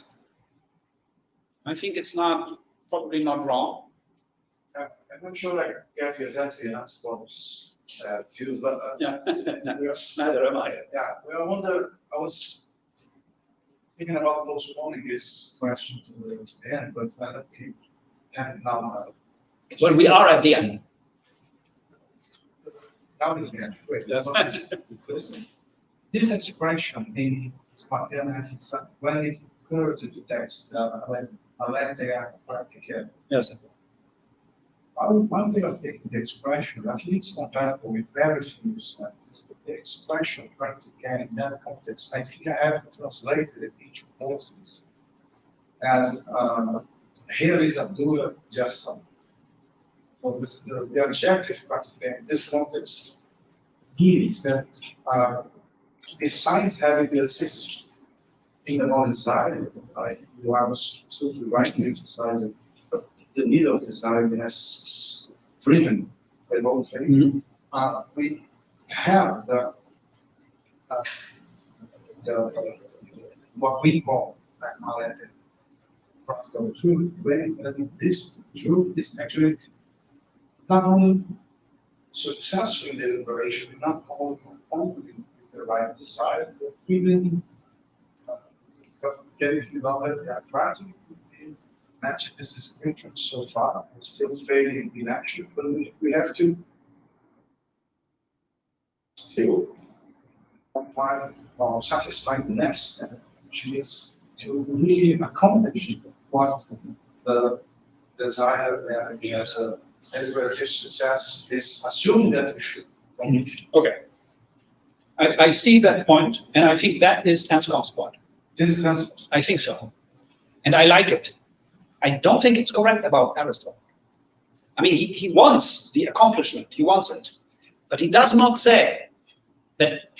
I think it's probably not wrong. I'm not sure I get exactly Anscombe's views, but Yeah, neither am I. yeah, well, I wonder. I was thinking about postponing this question to the end, but it's not at the end now. Well, we are at the end. Now is the end. Wait, Yes. this expression in Spartianity, when it occurs to the text, aletheia practica, Yes. one way of taking the expression, I think it's compatible with very few it's the expression practical in that context. I think I have translated it each Portuguese as here is Abdullah just some. So this, the objective practical in this context means that besides having the system in the other side, you are absolutely right in emphasizing the need of design has driven the whole thing. We have the what we call analytic practical truth, when this truth is actually not only successful in deliberation, not only with the right design, but even getting developed that practically match this distinction so far and still failing in action, but we have to still apply or satisfy the next step, which is to really accomplish what the desire and as a deliberative success is assuming that we should. Okay. I see that point, and I think that is Anscombe's point. This is sensible. I think so. And I like it. I don't think it's correct about Aristotle. I mean, he wants the accomplishment, he wants it. But he does not say that,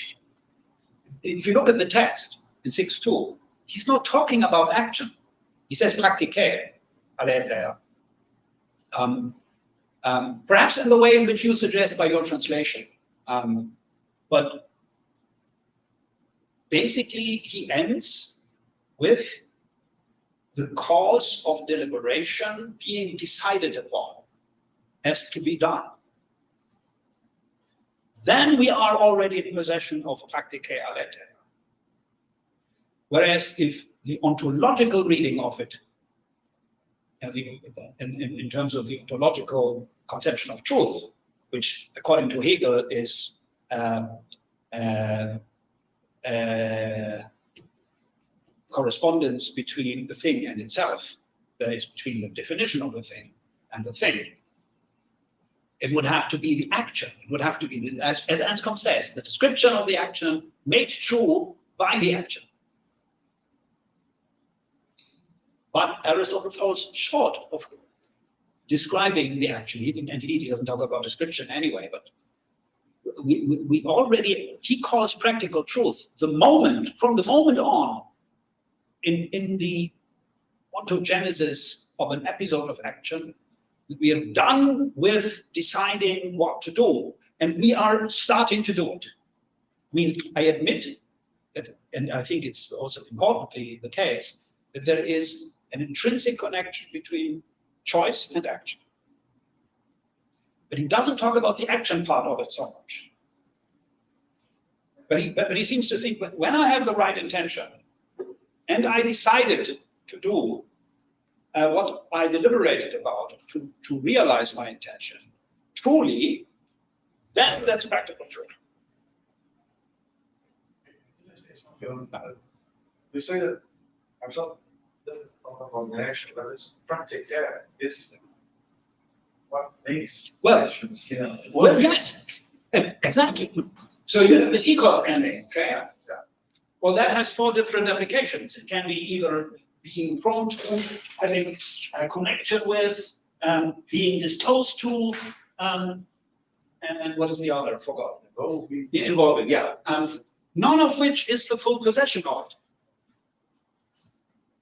if you look at the text in 6.2, he's not talking about action. He says praktike, perhaps in the way in which you suggest by your translation. But basically, he ends with the cause of deliberation being decided upon as to be done. Then we are already in possession of praktike alete. Whereas if the ontological reading of it, in terms of the ontological conception of truth, which according to Hegel is correspondence between the thing and itself, that is, between the definition of the thing and the thing. It would have to be the action. It would have to be, as Anscombe says, the description of the action made true by the action. But Aristotle falls short of describing the action. Indeed, he doesn't talk about description anyway, but we already, he calls practical truth the moment, from the moment on, in the ontogenesis of an episode of action, we are done with deciding what to do, and we are starting to do it. I mean, I admit that, and I think it's also importantly the case, that there is an intrinsic connection between choice and action. But he doesn't talk about the action part of it so much. But he seems to think that when I have the right intention, and I decided to do what I deliberated about to realize my intention, truly, that's practical truth. You say that I'm sorry, the action, but it's practical, is what makes actions. Well, yes, exactly. So you have the ecos ending, okay? Yeah. Well, that has 4 different applications. It can be either being prone to, having a connection with, being disposed to, and what is the other? I forgot. Involving, yeah. None of which is the full possession of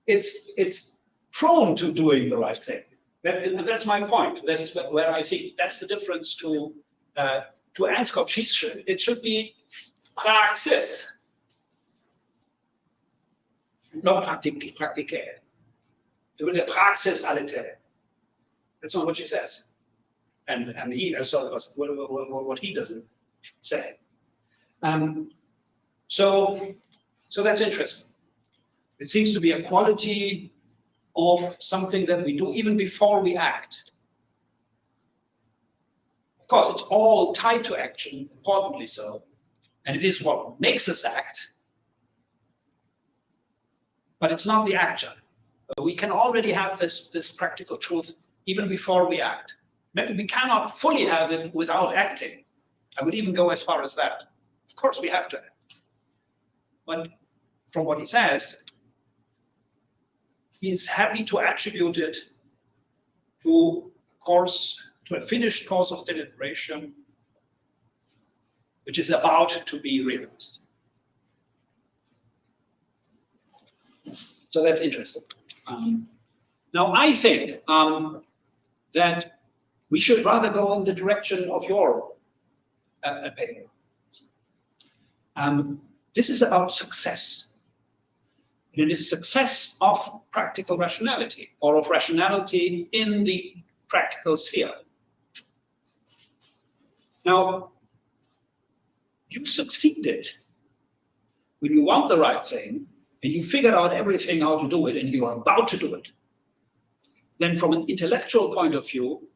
it. It's prone to doing the right thing. That's my point. That's where I think that's the difference to Anscombe. It should be praxis. Not praktike. The praxis alete. That's not what she says. And he, so what he doesn't say. So that's interesting. It seems to be a quality of something that we do even before we act. Of course, it's all tied to action, importantly so, and it is what makes us act. But it's not the action. We can already have this practical truth even before we act. Maybe we cannot fully have it without acting. I would even go as far as that. Of course, we have to act. But from what he says, he's happy to attribute it to a finished course of deliberation, which is about to be realized. So that's interesting. Now, I think that we should rather go in the direction of your paper. This is about success. It is success of practical rationality, or of rationality in the practical sphere. Now, you succeeded when you want the right thing, and you figured out everything how to do it, and you are about to do it. Then from an intellectual point of view,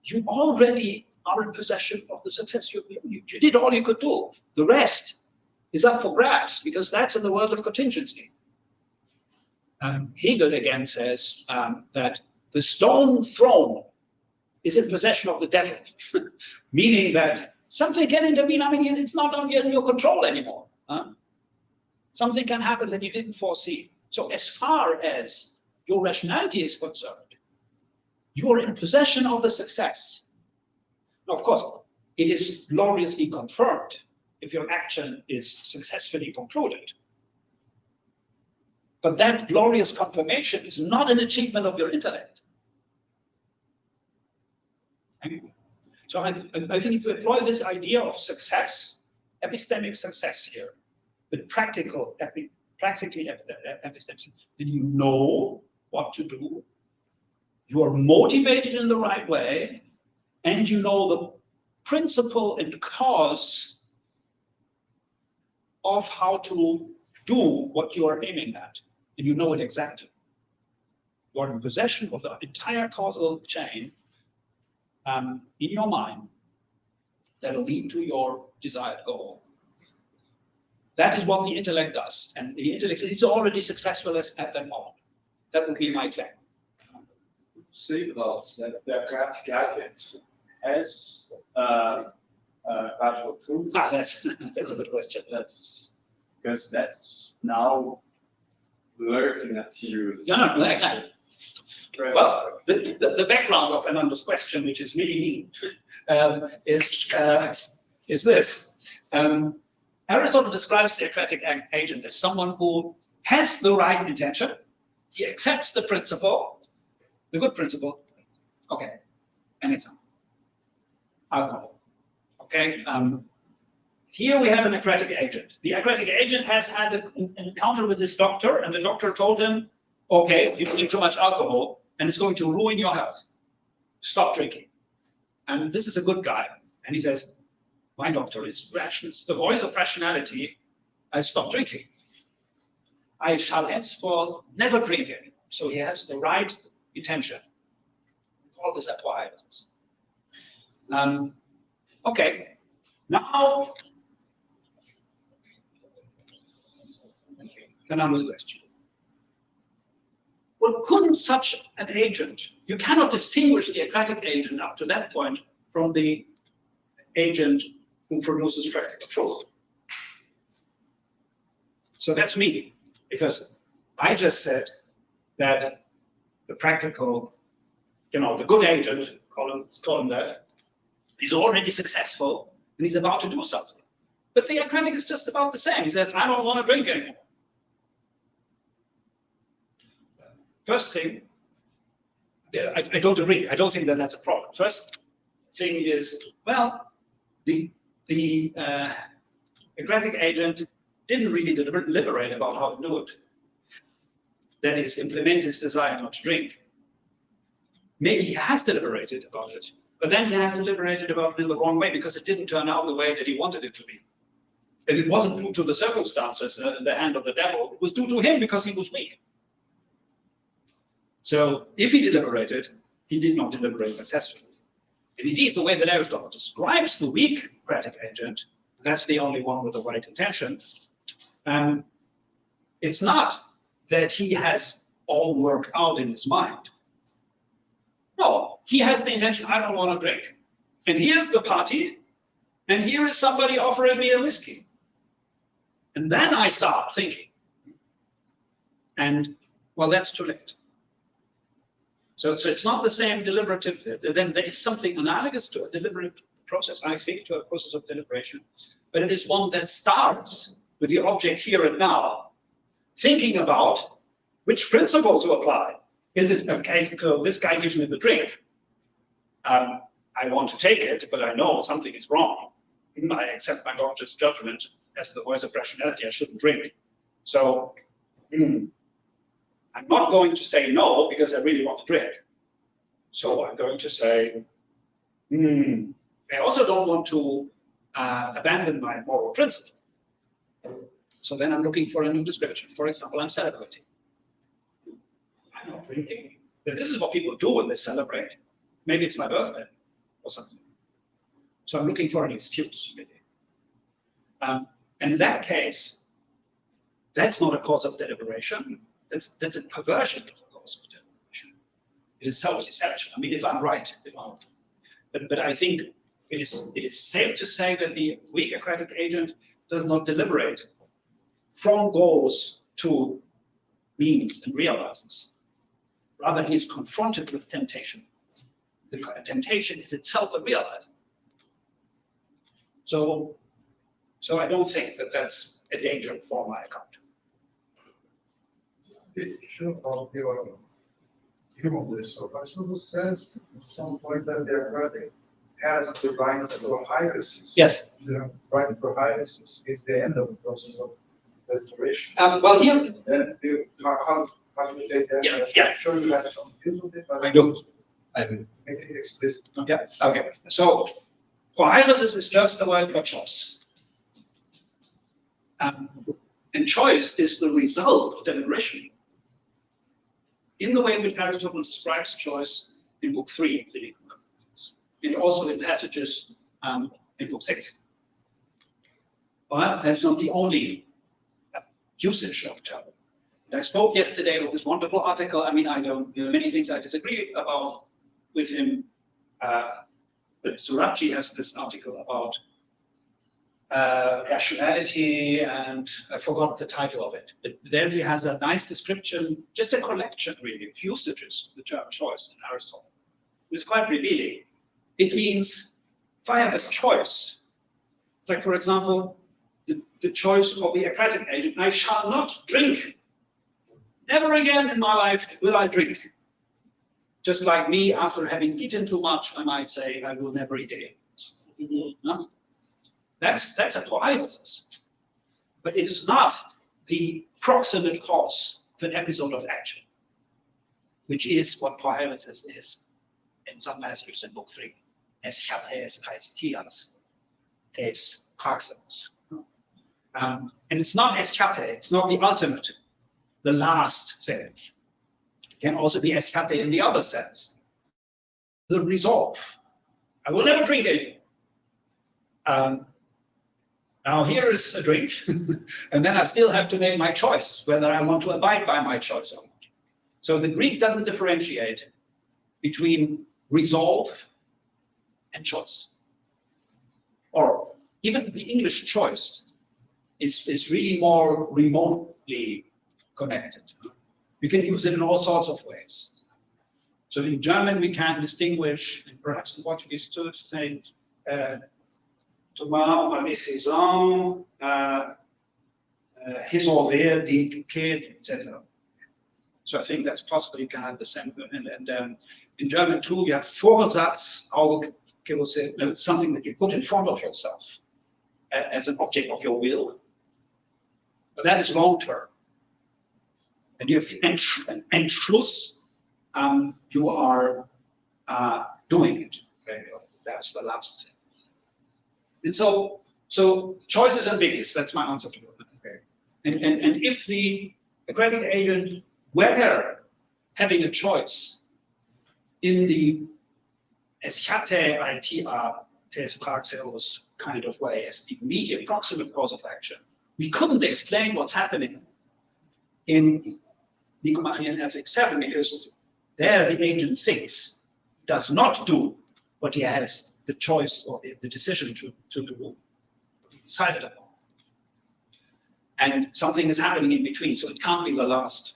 you already are in possession of the success. You did all you could do. The rest is up for grabs, because that's in the world of contingency. Hegel again says that the stone thrown is in possession of the devil, meaning that something can intervene. I mean, it's not in your control anymore. Something can happen that you didn't foresee. So as far as your rationality is concerned, you are in possession of the success. Now, of course, it is gloriously confirmed if your action is successfully concluded. But that glorious confirmation is not an achievement of your intellect. So I think if you employ this idea of success, epistemic success here, but practically epistemic, then you know what to do, you are motivated in the right way, and you know the principle and cause of how to do what you are aiming at, and you know it exactly. You are in possession of the entire causal chain in your mind that will lead to your desired goal. That is what the intellect does, and the intellect is already successful at that moment. That would be my claim. Say Klaus, that the graphic agent has actual truth. That's a good question. That's because that's now lurking at you. No, exactly. Well, the background of Fernando's question, which is really neat, is this. Aristotle describes the Socratic agent as someone who has the right intention, he accepts the principle, the good principle. Okay, an example. Alcohol. Okay, here we have an Socratic agent. The Socratic agent has had an encounter with this doctor, and the doctor told him, okay, you drink too much alcohol, and it's going to ruin your health. Stop drinking. And this is a good guy. And he says, my doctor is rational, the voice of rationality. I'll stop drinking. I shall henceforth never drink anymore. So he has the right intention. We call this acquiescence. Okay, now, Fernando's question. Well, couldn't such an agent, you cannot distinguish the Socratic agent up to that point from the agent who produces practical truth. So that's me, because I just said that the practical, the good agent, call him that, he's already successful and he's about to do something. But the Socratic is just about the same. He says, I don't want to drink anymore. First thing, I don't agree. I don't think that that's a problem. First thing is, well, the Socratic agent didn't really deliberate about how to do it. That is, implement his desire not to drink. Maybe he has deliberated about it, but then he has deliberated about it in the wrong way because it didn't turn out the way that he wanted it to be. And it wasn't due to the circumstances in the hand of the devil. It was due to him because he was weak. So if he deliberated, he did not deliberate successfully. And indeed, the way that Aristotle describes the weak Socratic agent, that's the only one with the right intention. It's not that he has all worked out in his mind. No, he has the intention, I don't want to drink. And here's the party, and here is somebody offering me a whiskey. And then I start thinking. And, well, that's too late. So it's not the same deliberative, then there is something analogous to a deliberate process, I think, to a process of deliberation. But it is one that starts with the object here and now, thinking about which principle to apply. Is it a case of this guy gives me the drink? I want to take it, but I know something is wrong. I accept my doctor's judgment as the voice of rationality. I shouldn't drink. So I'm not going to say no because I really want to drink. So I'm going to say, I also don't want to abandon my moral principle. So then I'm looking for a new description. For example, I'm celebrating. I'm not drinking. But this is what people do when they celebrate. Maybe it's my birthday or something. So I'm looking for an excuse, really. And in that case, that's not a cause of deliberation. That's a perversion of the cause of deliberation. It is self-deception. I mean, if I'm right, but I think it is safe to say that the weak acratic agent does not deliberate from goals to means and realizes. Rather, he is confronted with temptation. The temptation is itself a realizing. So I don't think that that's a danger for my account. The issue of your view on this. So Aristotle says at some point that the acratic has the right for hierarchies. Yes. The right for hierarchies is the end of the process of deliberation. Well, here, How do you take that? Yeah. Sure, you have some views on it, but I do. make it explicit. Yeah, okay. So hierarchies is just a word for choice. And choice is the result of deliberation. In the way in which Aristotle describes choice in Book 3 of the Nicomacheans, and also in passages in Book 6. But that's not the only usage of term. I spoke yesterday of this wonderful article. I mean, there are many things I disagree about with him. But Surachi has this article about rationality, and I forgot the title of it. But there he has a nice description, just a collection really of usages of the term choice in Aristotle. It's quite revealing. It means if I have a choice, it's like, for example, the choice of the acratic agent, I shall not drink. Never again in my life will I drink. Just like me, after having eaten too much, I might say, I will never eat again. No? That's a poiesis. But it is not the proximate cause of an episode of action, which is what poiesis is in some passages in Book 3. Eschates aestias, tes praxemus. And it's not eschate, it's not the ultimate, the last thing. It can also be eschate in the other sense. The resolve. I will never drink it. Now here is a drink, and then I still have to make my choice, whether I want to abide by my choice or not. So the Greek doesn't differentiate between resolve and choice. Or even the English choice is really more remotely connected. You can use it in all sorts of ways. So in German, we can distinguish, and perhaps in Portuguese too, to say, tomar uma decisão, resolver, etc. So I think that's possible. You can have the same. And in German too, you have Vorsatz, something that you put in front of yourself as an object of your will. But that is long term. And you have Entschluss, you are doing it. That's the last thing. And so choice is ambiguous. That's my answer to it. Okay. And if the acratic agent were having a choice in the eschate altia tes praxeus kind of way, as the immediate proximate cause of action, we couldn't explain what's happening in Nicomachean Ethics 7, because there the agent thinks does not do what he has the choice or the decision to do, what he decided upon. And something is happening in between, so it can't be the last.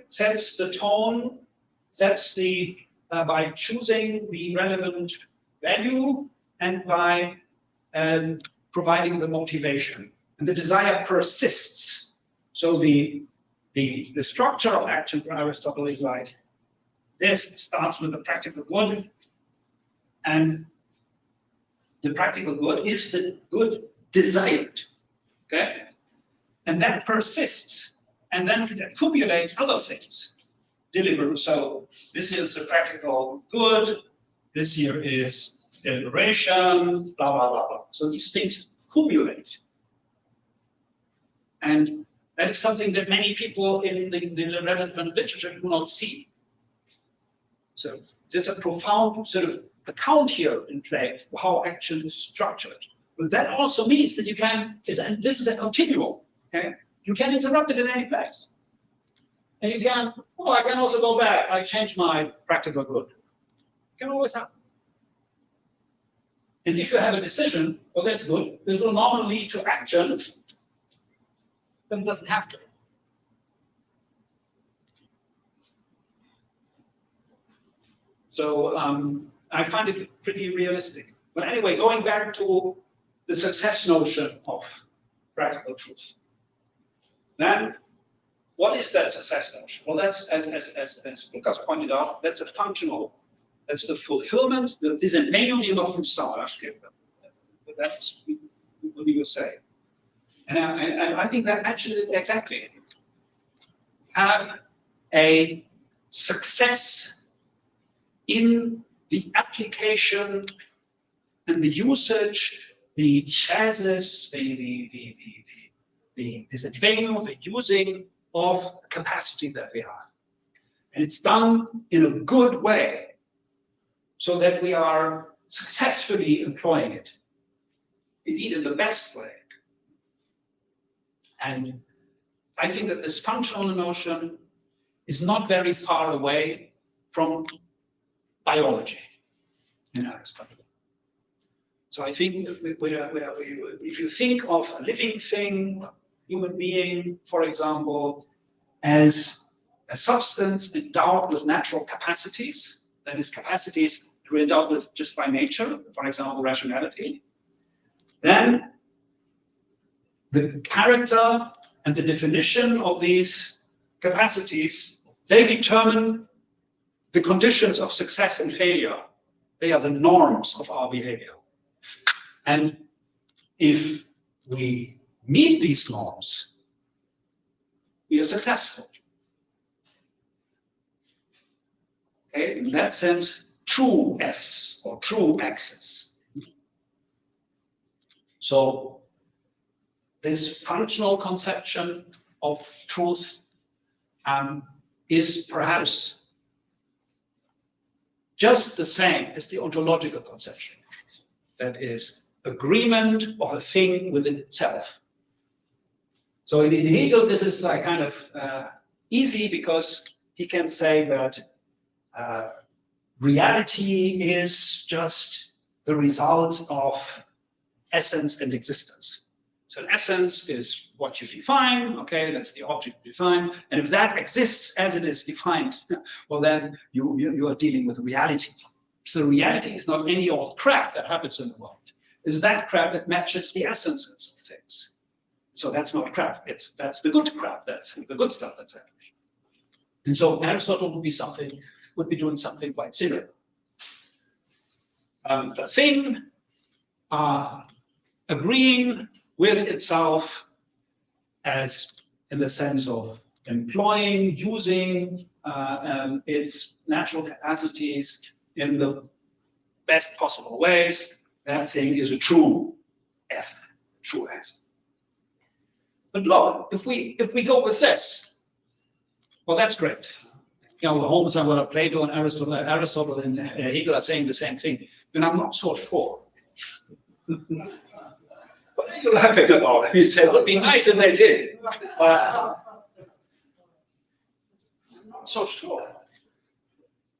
Sets the tone, sets the by choosing the relevant value and by providing the motivation. And the desire persists. So the structure of action for Aristotle is like this. It starts with the practical good, and the practical good is the good desired. Okay, and that persists. And then it accumulates other things. Deliver. So this is the practical good. This here is deliberation. Blah blah blah blah. So these things accumulate, and that is something that many people in the relevant literature do not see. So there's a profound sort of account here in play for how action is structured. But that also means that you can. And this is a continuum. Okay. You can interrupt it in any place. And you can, oh, I can also go back. I change my practical good. It can always happen. And if you have a decision, well, that's good. This will normally lead to action, but it doesn't have to. So I find it pretty realistic. But anyway, going back to the success notion of practical truth. Then, what is that success notion? Well, that's, as Lukas pointed out, that's a functional, that's the fulfillment, the desempeño de una función. That's what you were saying. And I think that actually exactly have a success in the application and the usage, the chases, the desempeño, the using of the capacity that we have. And it's done in a good way so that we are successfully employing it, indeed in the best way. And I think that this functional notion is not very far away from biology in Aristotle. So I think if you think of a living thing, human being, for example, as a substance endowed with natural capacities, that is, capacities we're endowed with just by nature, for example, rationality, then the character and the definition of these capacities, they determine the conditions of success and failure. They are the norms of our behavior. And if we meet these norms, we are successful. Okay, in that sense, true Fs or true Xs. So this functional conception of truth is perhaps just the same as the ontological conception of truth. That is agreement of a thing within itself. So in Hegel, this is like kind of easy because he can say that reality is just the result of essence and existence. So essence is what you define, okay, that's the object you define, and if that exists as it is defined, well then you are dealing with reality. So reality is not any old crap that happens in the world. It's that crap that matches the essences of things. So that's not crap, that's the good crap, that's the good stuff that's happening. And so Aristotle would be doing something quite similar. The thing agreeing with itself as in the sense of employing, using its natural capacities in the best possible ways, that thing is a true F, true S. But look, if we go with this, well, that's great. Holmes and Plato and Aristotle and Hegel are saying the same thing, then I'm not so sure. What are you laughing about? You said it would be nice if they did. I'm not so sure.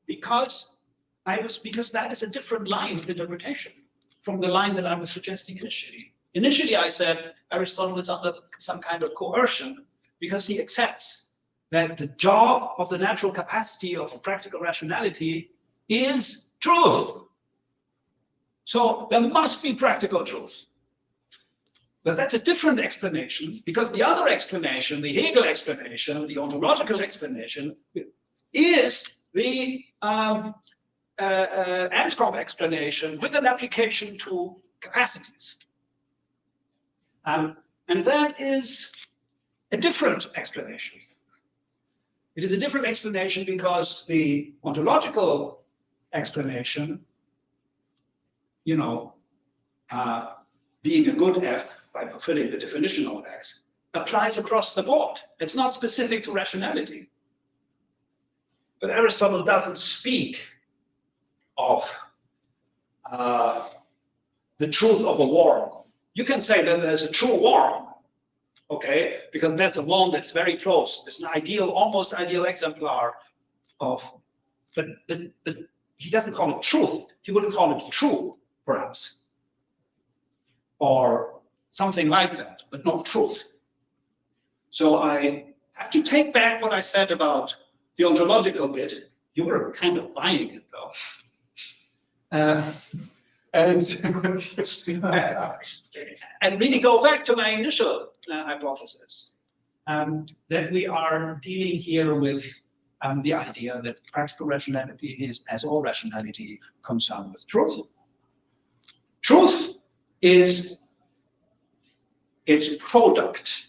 Because that is a different line of interpretation from the line that I was suggesting initially. Initially, I said Aristotle is under some kind of coercion because he accepts that the job of the natural capacity of practical rationality is truth. So there must be practical truth. But that's a different explanation, because the other explanation, the Hegel explanation, the ontological explanation, is the Anscombe explanation with an application to capacities. And that is a different explanation. It is a different explanation because the ontological explanation, being a good F by fulfilling the definition of X, applies across the board. It's not specific to rationality. But Aristotle doesn't speak of the truth of a worm. You can say that there's a true worm, okay, because that's a worm that's very close. It's an ideal, almost ideal exemplar of, but he doesn't call it truth. He wouldn't call it true, perhaps, or something like that, but not truth. So I have to take back what I said about the ontological bit. You were kind of buying it, though. And really go back to my initial hypothesis, that we are dealing here with the idea that practical rationality is, as all rationality, concerned with truth. Truth is its product,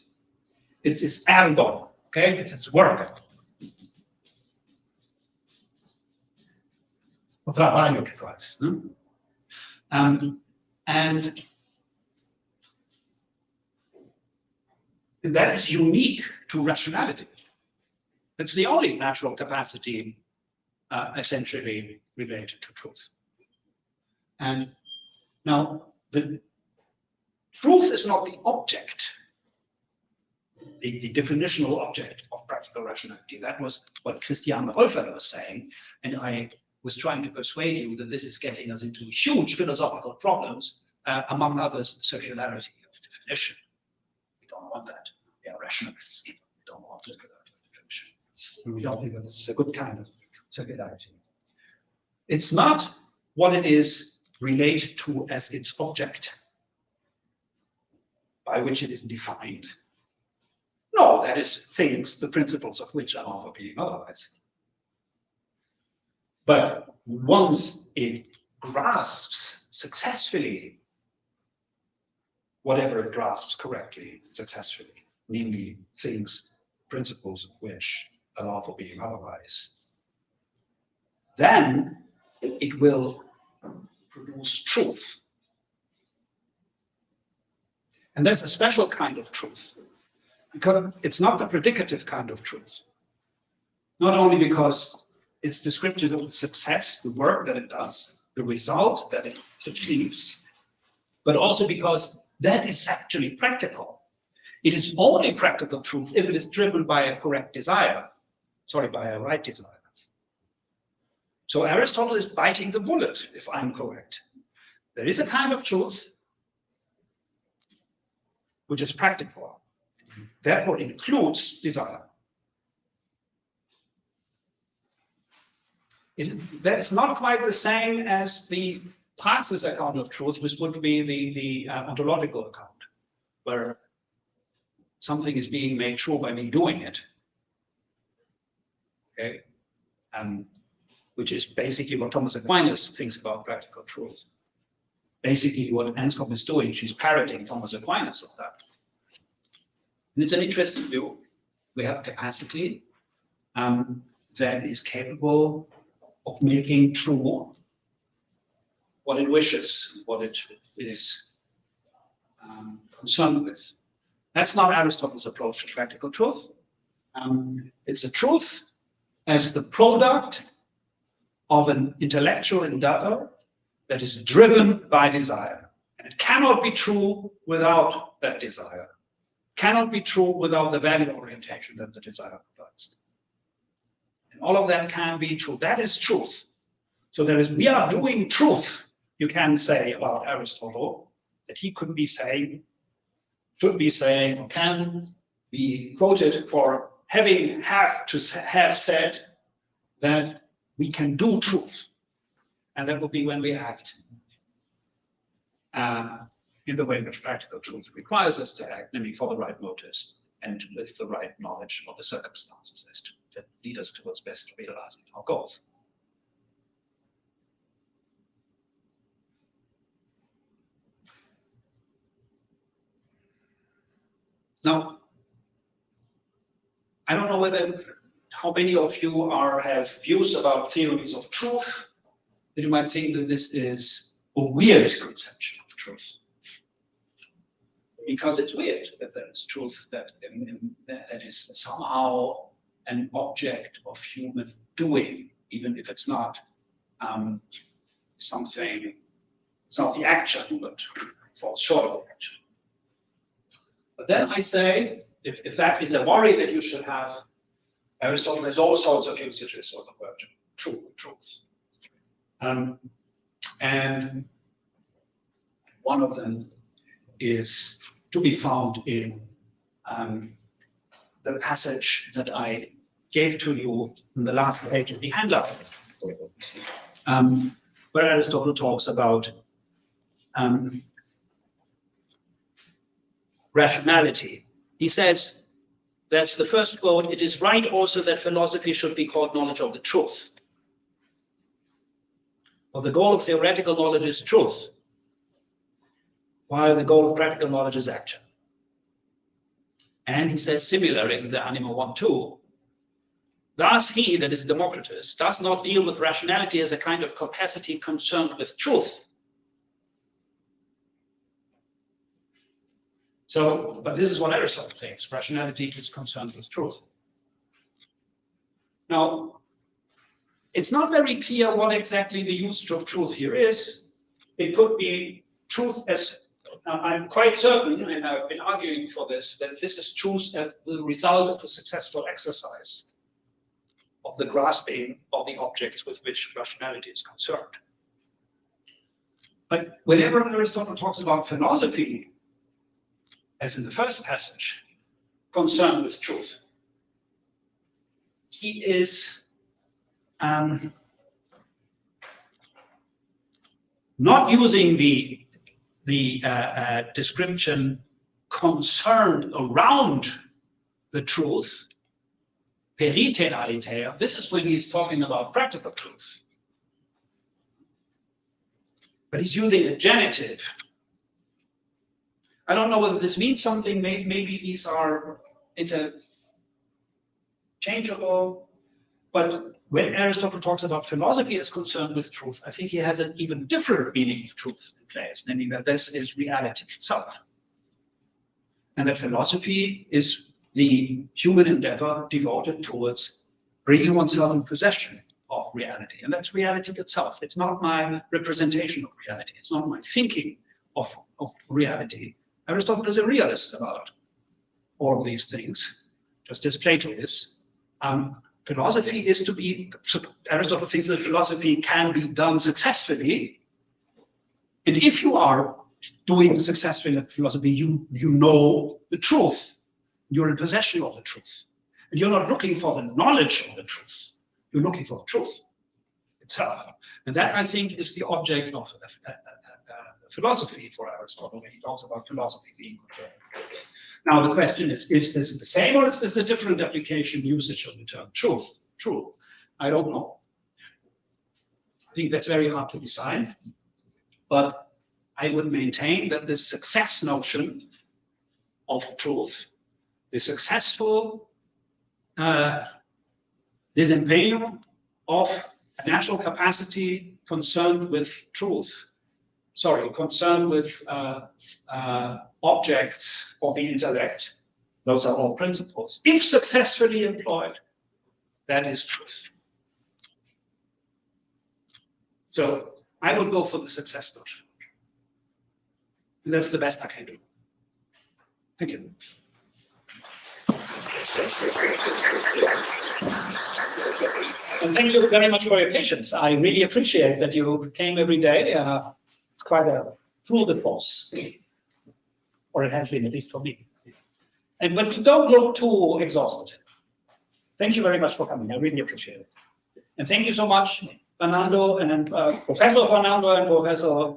it's its ergo, okay? It's its work. O trabalho que faz, né? And that is unique to rationality. It's the only natural capacity essentially related to truth. And now, the truth is not the object, the definitional object of practical rationality. That was what Christiane Wolfert was saying, and I was trying to persuade you that this is getting us into huge philosophical problems, among others, circularity of definition. We don't want that. We are rationalists. We don't want circularity of definition. We don't think that this is a good kind of circularity. It's not what it is related to as its object, by which it is defined. No, that is things, the principles of which are not being otherwise. But once it grasps successfully whatever it grasps correctly, successfully, namely things, principles of which allow for being otherwise, then it will produce truth. And that's a special kind of truth, because it's not the predicative kind of truth. Not only because it's descriptive of success, the work that it does, the result that it achieves, but also because that is actually practical. It is only practical truth if it is driven by a correct desire, by a right desire. So Aristotle is biting the bullet, if I'm correct. There is a kind of truth which is practical, therefore includes desire. That is not quite the same as the praxis account of truth, which would be the ontological account, where something is being made true by me doing it. Okay, which is basically what Thomas Aquinas thinks about practical truth. Basically, what Anscombe is doing, she's parroting Thomas Aquinas of that. And it's an interesting view. We have capacity that is capable of making true what it wishes, what it is concerned with. That's not Aristotle's approach to practical truth. It's a truth as the product of an intellectual endeavor that is driven by desire. And it cannot be true without that desire. Cannot be true without the value orientation that the desire provides. And all of that can be true. That is truth. So we are doing truth, you can say about Aristotle, that he could be saying, should be saying, or can be quoted for having said that we can do truth. And that will be when we act in the way which practical truth requires us to act, namely for the right motives and with the right knowledge of the circumstances that lead us towards best realizing our goals. Now, I don't know how many of you have views about theories of truth, that you might think that this is a weird conception of truth. Because it's weird that there is truth that is somehow an object of human doing, even if it's not something, it's not the action, but falls short of the action. But then I say, if that is a worry that you should have, Aristotle has all sorts of usages of the word truth. And one of them is to be found in the passage that I gave to you in the last page of the handout, where Aristotle talks about rationality. He says, that's the first quote, "It is right also that philosophy should be called knowledge of the truth. For the goal of theoretical knowledge is truth, while the goal of practical knowledge is action." And he says similarly in the Anima 1-2, "Thus he," that is Democritus, "does not deal with rationality as a kind of capacity concerned with truth." So, but this is what Aristotle thinks, rationality is concerned with truth. Now, it's not very clear what exactly the usage of truth here is. It could be truth as, I'm quite certain, and I've been arguing for this, that this is truth as the result of a successful exercise of the grasping of the objects with which rationality is concerned. But whenever Aristotle talks about philosophy, as in the first passage, concerned with truth, he is not using the description concerned around the truth, perite aliteia. This is when he's talking about practical truth. But he's using a genitive. I don't know whether this means something. Maybe these are interchangeable. But when Aristotle talks about philosophy as concerned with truth, I think he has an even different meaning of truth in place, namely that this is reality itself. And that philosophy is the human endeavor devoted towards bringing oneself in possession of reality. And that's reality itself. It's not my representation of reality. It's not my thinking of reality. Aristotle is a realist about all of these things, just as Plato is. Philosophy is to be, Aristotle thinks that philosophy can be done successfully. And if you are doing successfully in philosophy, you know the truth. You're in possession of the truth. And you're not looking for the knowledge of the truth. You're looking for the truth itself. And that, I think, is the object of philosophy for Aristotle when he talks about philosophy being concerned. Now, the question is this the same or is this a different application usage of the term truth? True. I don't know. I think that's very hard to decide. But I would maintain that the success notion of truth, the successful desempeño of a natural capacity concerned with truth, concerned with objects of the intellect, those are all principles, if successfully employed, That is truth. So I would go for the success notion. And that's the best I can do. Thank you. And thank you very much for your patience. I really appreciate that you came every day. It's quite a tour de force, or it has been, at least for me. But you don't look too exhausted. Thank you very much for coming. I really appreciate it. And thank you so much, Fernando and Professor Fernando and Professor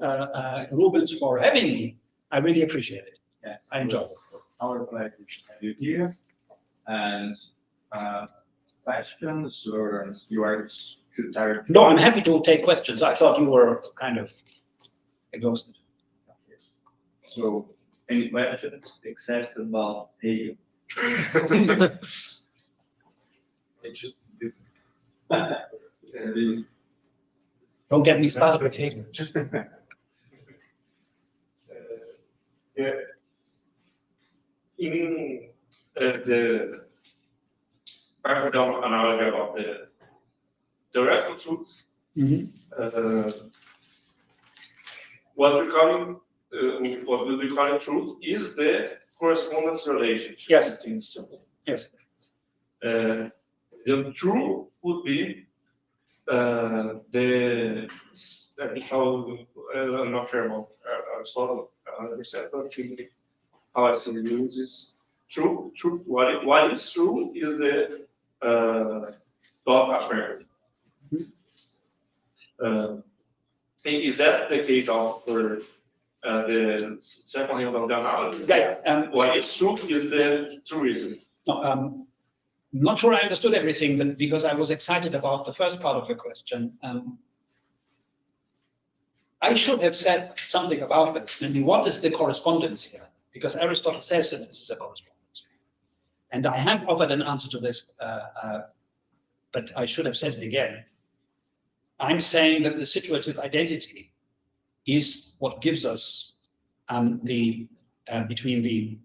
Rubens, for having me. I really appreciate it. Yes, I enjoyed it. Our pleasure to have you here. And questions, or you are too tired? No, I'm happy to take questions. I thought you were kind of exhausted. So, any questions except about Hegel? Don't get me started with Hegel. Just Yeah. In the paradigm analogy of the theoretical truth, what we call truth is the correspondence relationship. Yes. between something. Yes. The true would be the I'm not sure about Aristotle, how I see uses true. What is true is the dogma apparent. Is that the case of for the second hand of the analogy? Yeah. What is true is the true reason. No, I'm not sure I understood everything, but because I was excited about the first part of the question, I should have said something about this. Namely, what is the correspondence here? Because Aristotle says that this is a correspondence. And I have offered an answer to this, but I should have said it again. I'm saying that the situative identity is what gives us between the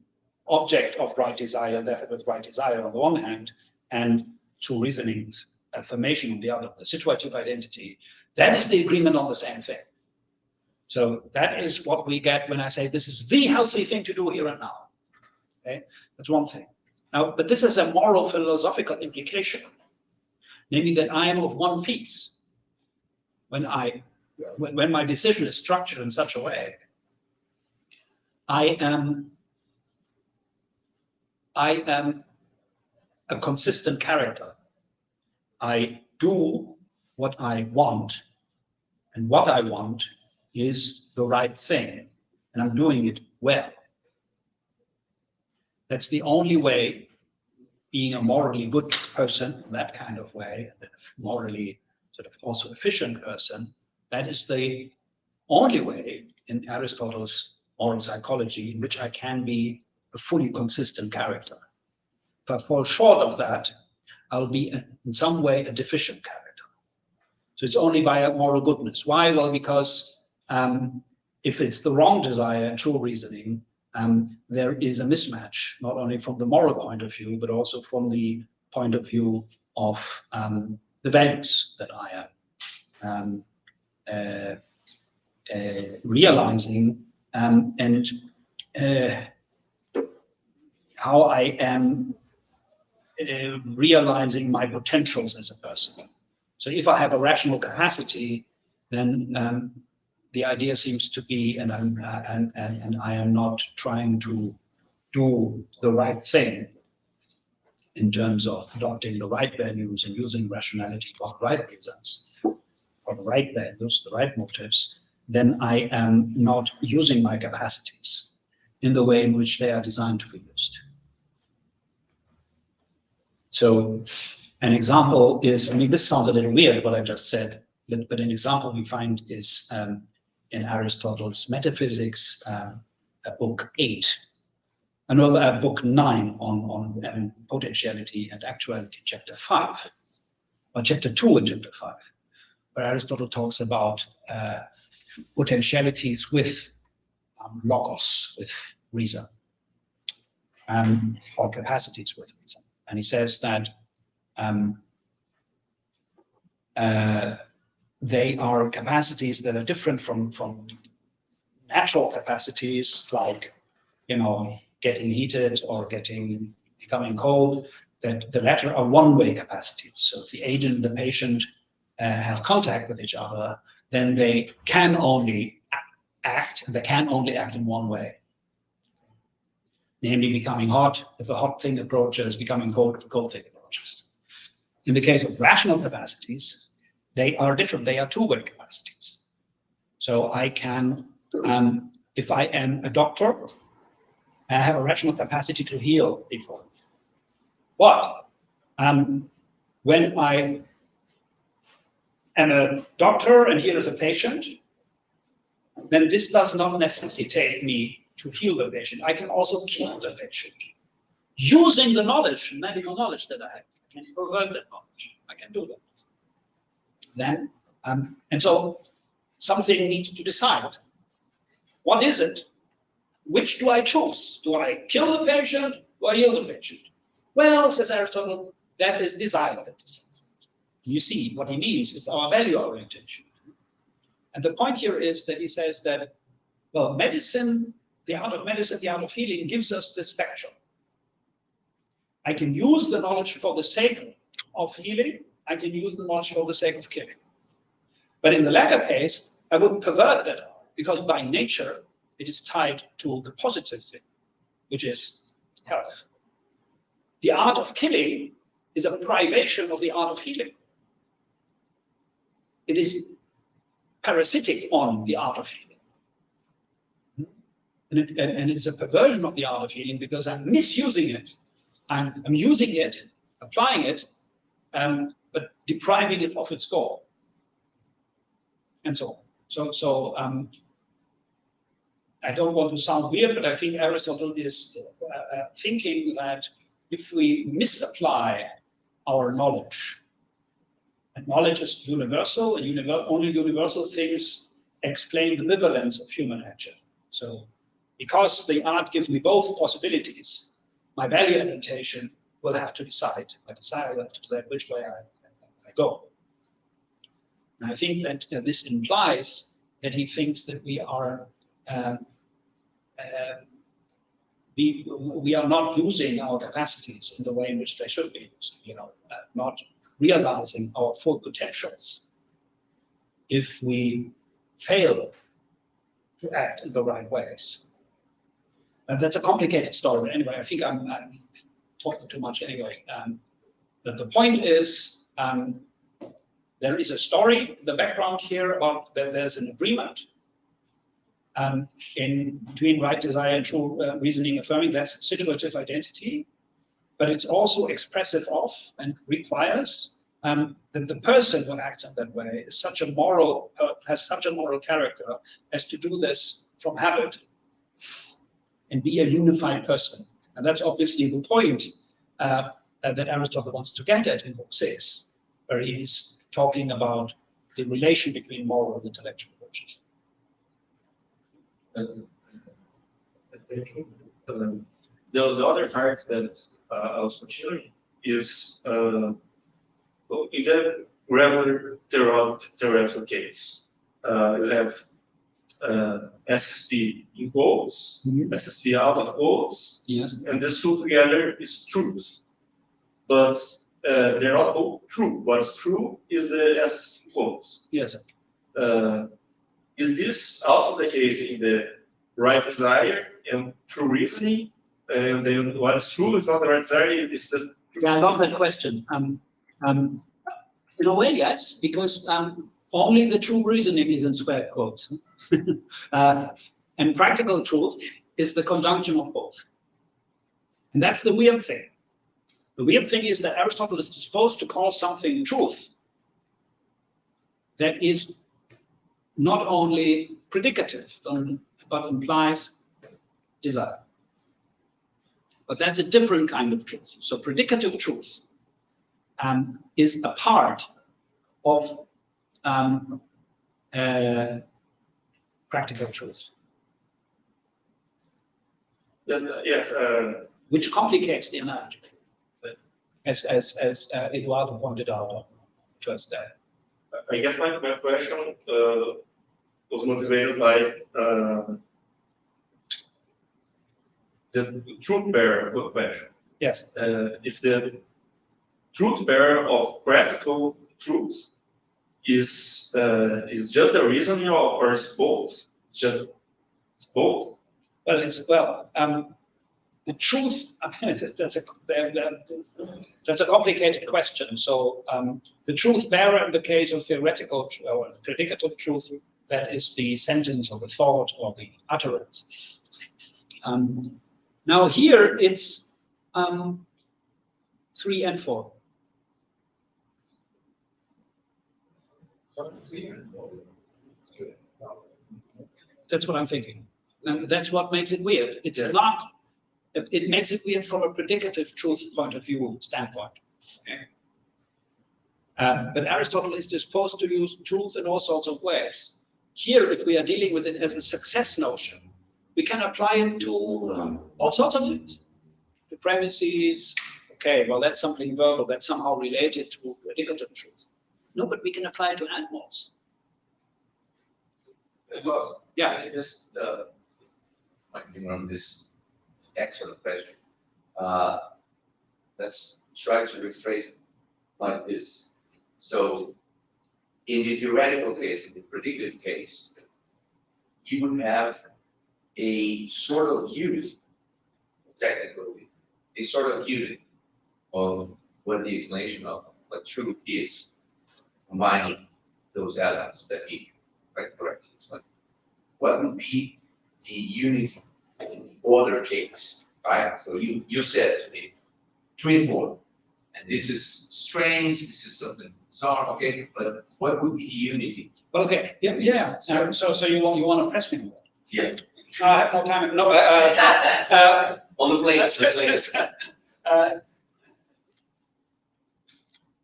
object of right desire, therefore with right desire on the one hand, and true reasoning's affirmation on the other, the situative identity. That is the agreement on the same thing. So that is what we get when I say this is the healthy thing to do here and now. Okay, that's one thing. Now, but this is a moral philosophical implication, namely that I am of one piece. When my decision is structured in such a way, I am a consistent character. I do what I want, and what I want is the right thing, and I'm doing it well. That's the only way, being a morally good person, that kind of way, a morally sort of also efficient person, that is the only way in Aristotle's moral psychology in which I can be a fully consistent character. If I fall short of that, I'll be in some way a deficient character. So it's only via moral goodness. Why? Well, because if it's the wrong desire and true reasoning, there is a mismatch, not only from the moral point of view, but also from the point of view of the values that I am realizing and how I am realizing my potentials as a person. So if I have a rational capacity, then the idea seems to be, and I am not trying to do the right thing in terms of adopting the right values and using rationality for the right reasons, for the right values, the right motives, then I am not using my capacities in the way in which they are designed to be used. So an example is, I mean, this sounds a little weird, what I just said, but an example we find is in Aristotle's Metaphysics, book 8, book 9 on potentiality and actuality, chapter 5, or chapter 2 and chapter 5, where Aristotle talks about potentialities with logos, with reason, or capacities with reason. And he says that they are capacities that are different from natural capacities, like, you know, getting heated or becoming cold. That the latter are one-way capacities. So if the agent and the patient have contact with each other, then they can only act, and they can only act in one way. Namely, becoming hot if a hot thing approaches, becoming cold if a cold thing approaches. In the case of rational capacities, they are different. They are two-way capacities. So I can, if I am a doctor, I have a rational capacity to heal people. But when I am a doctor and here is a patient, then this does not necessitate me to heal the patient. I can also kill the patient using the knowledge, medical knowledge that I have. I can pervert that knowledge. I can do that. Then, and so something needs to decide. What is it? Which do I choose? Do I kill the patient or heal the patient? Well, says Aristotle, that is desire that decides. You see, what he means is our value orientation. And the point here is that he says that, well, medicine, the art of medicine, the art of healing gives us this spectrum. I can use the knowledge for the sake of healing. I can use the knowledge for the sake of killing. But in the latter case, I would pervert that because by nature, it is tied to the positive thing, which is health. The art of killing is a privation of the art of healing. It is parasitic on the art of healing. And it's a perversion of the art of healing because I'm misusing it. I'm using it, applying it, but depriving it of its goal. And so on. I don't want to sound weird, but I think Aristotle is thinking that if we misapply our knowledge, and knowledge is universal, and only universal things explain the bivalence of human nature. So because the art gives me both possibilities, my value orientation will have to decide. I decide which way I go. And I think that this implies that he thinks that we are not using our capacities in the way in which they should be used, not realizing our full potentials if we fail to act in the right ways. And that's a complicated story, but anyway, I think I'm talking too much anyway. The point is, there is a story in the background here about that there's an agreement between right desire and true reasoning affirming. That's situative identity, but it's also expressive of and requires that the person who acts in that way is has such a moral character as to do this from habit and be a unified person. And that's obviously the point that Aristotle wants to get at in Book 6, where he is talking about the relation between moral and intellectual virtues. The other part that I was considering is in the regular theoretical case, you have SSP in quotes, SSP out of quotes, Yes. and the two together is truth. But they're not both true. What's true is the S quotes. Yes. Is this also the case in the right desire and true reasoning? And then what is true is not the right desire, it's the truth. Yeah, I love that question. In a way, yes, because only the true reasoning is in square quotes. And practical truth is the conjunction of both. And that's the weird thing. The weird thing is that Aristotle is supposed to call something truth that is not only predicative, but implies desire. But that's a different kind of truth. So predicative truth is a part of practical truth. Yes. Which complicates the analogy, but as Eduardo pointed out first there. I guess my question was motivated by the truth bearer question. Yes. If the truth bearer of practical truth is just a reasoning or it's both? Just both? Well, the truth. That's a complicated question. So the truth bearer in the case of theoretical or predicative truth, that is the sentence or the thought or the utterance. Now here it's 3 and 4. That's what I'm thinking. And that's what makes it weird. It's not. It makes it weird from a predicative truth point of view standpoint. But Aristotle is disposed to use truth in all sorts of ways. Here, if we are dealing with it as a success notion, we can apply it to all sorts of things. The premises, okay, well, that's something verbal that's somehow related to predicative truth. No, but we can apply it to animals. Well, Yeah. I just thinking on this excellent question. Let's try to rephrase it like this. So, in the theoretical case, in the predictive case, you would have a sort of unity, technically, a sort of unity of what the explanation of what truth is, combining those elements that he correctly explained. What would be the unity in the other case, right? So you said to me, 3 and 4, and this is strange, this is something bizarre, okay, but what would be the unity? Well, okay, yeah. So you want to press me on that? Yeah. I have no time. No. On the plate.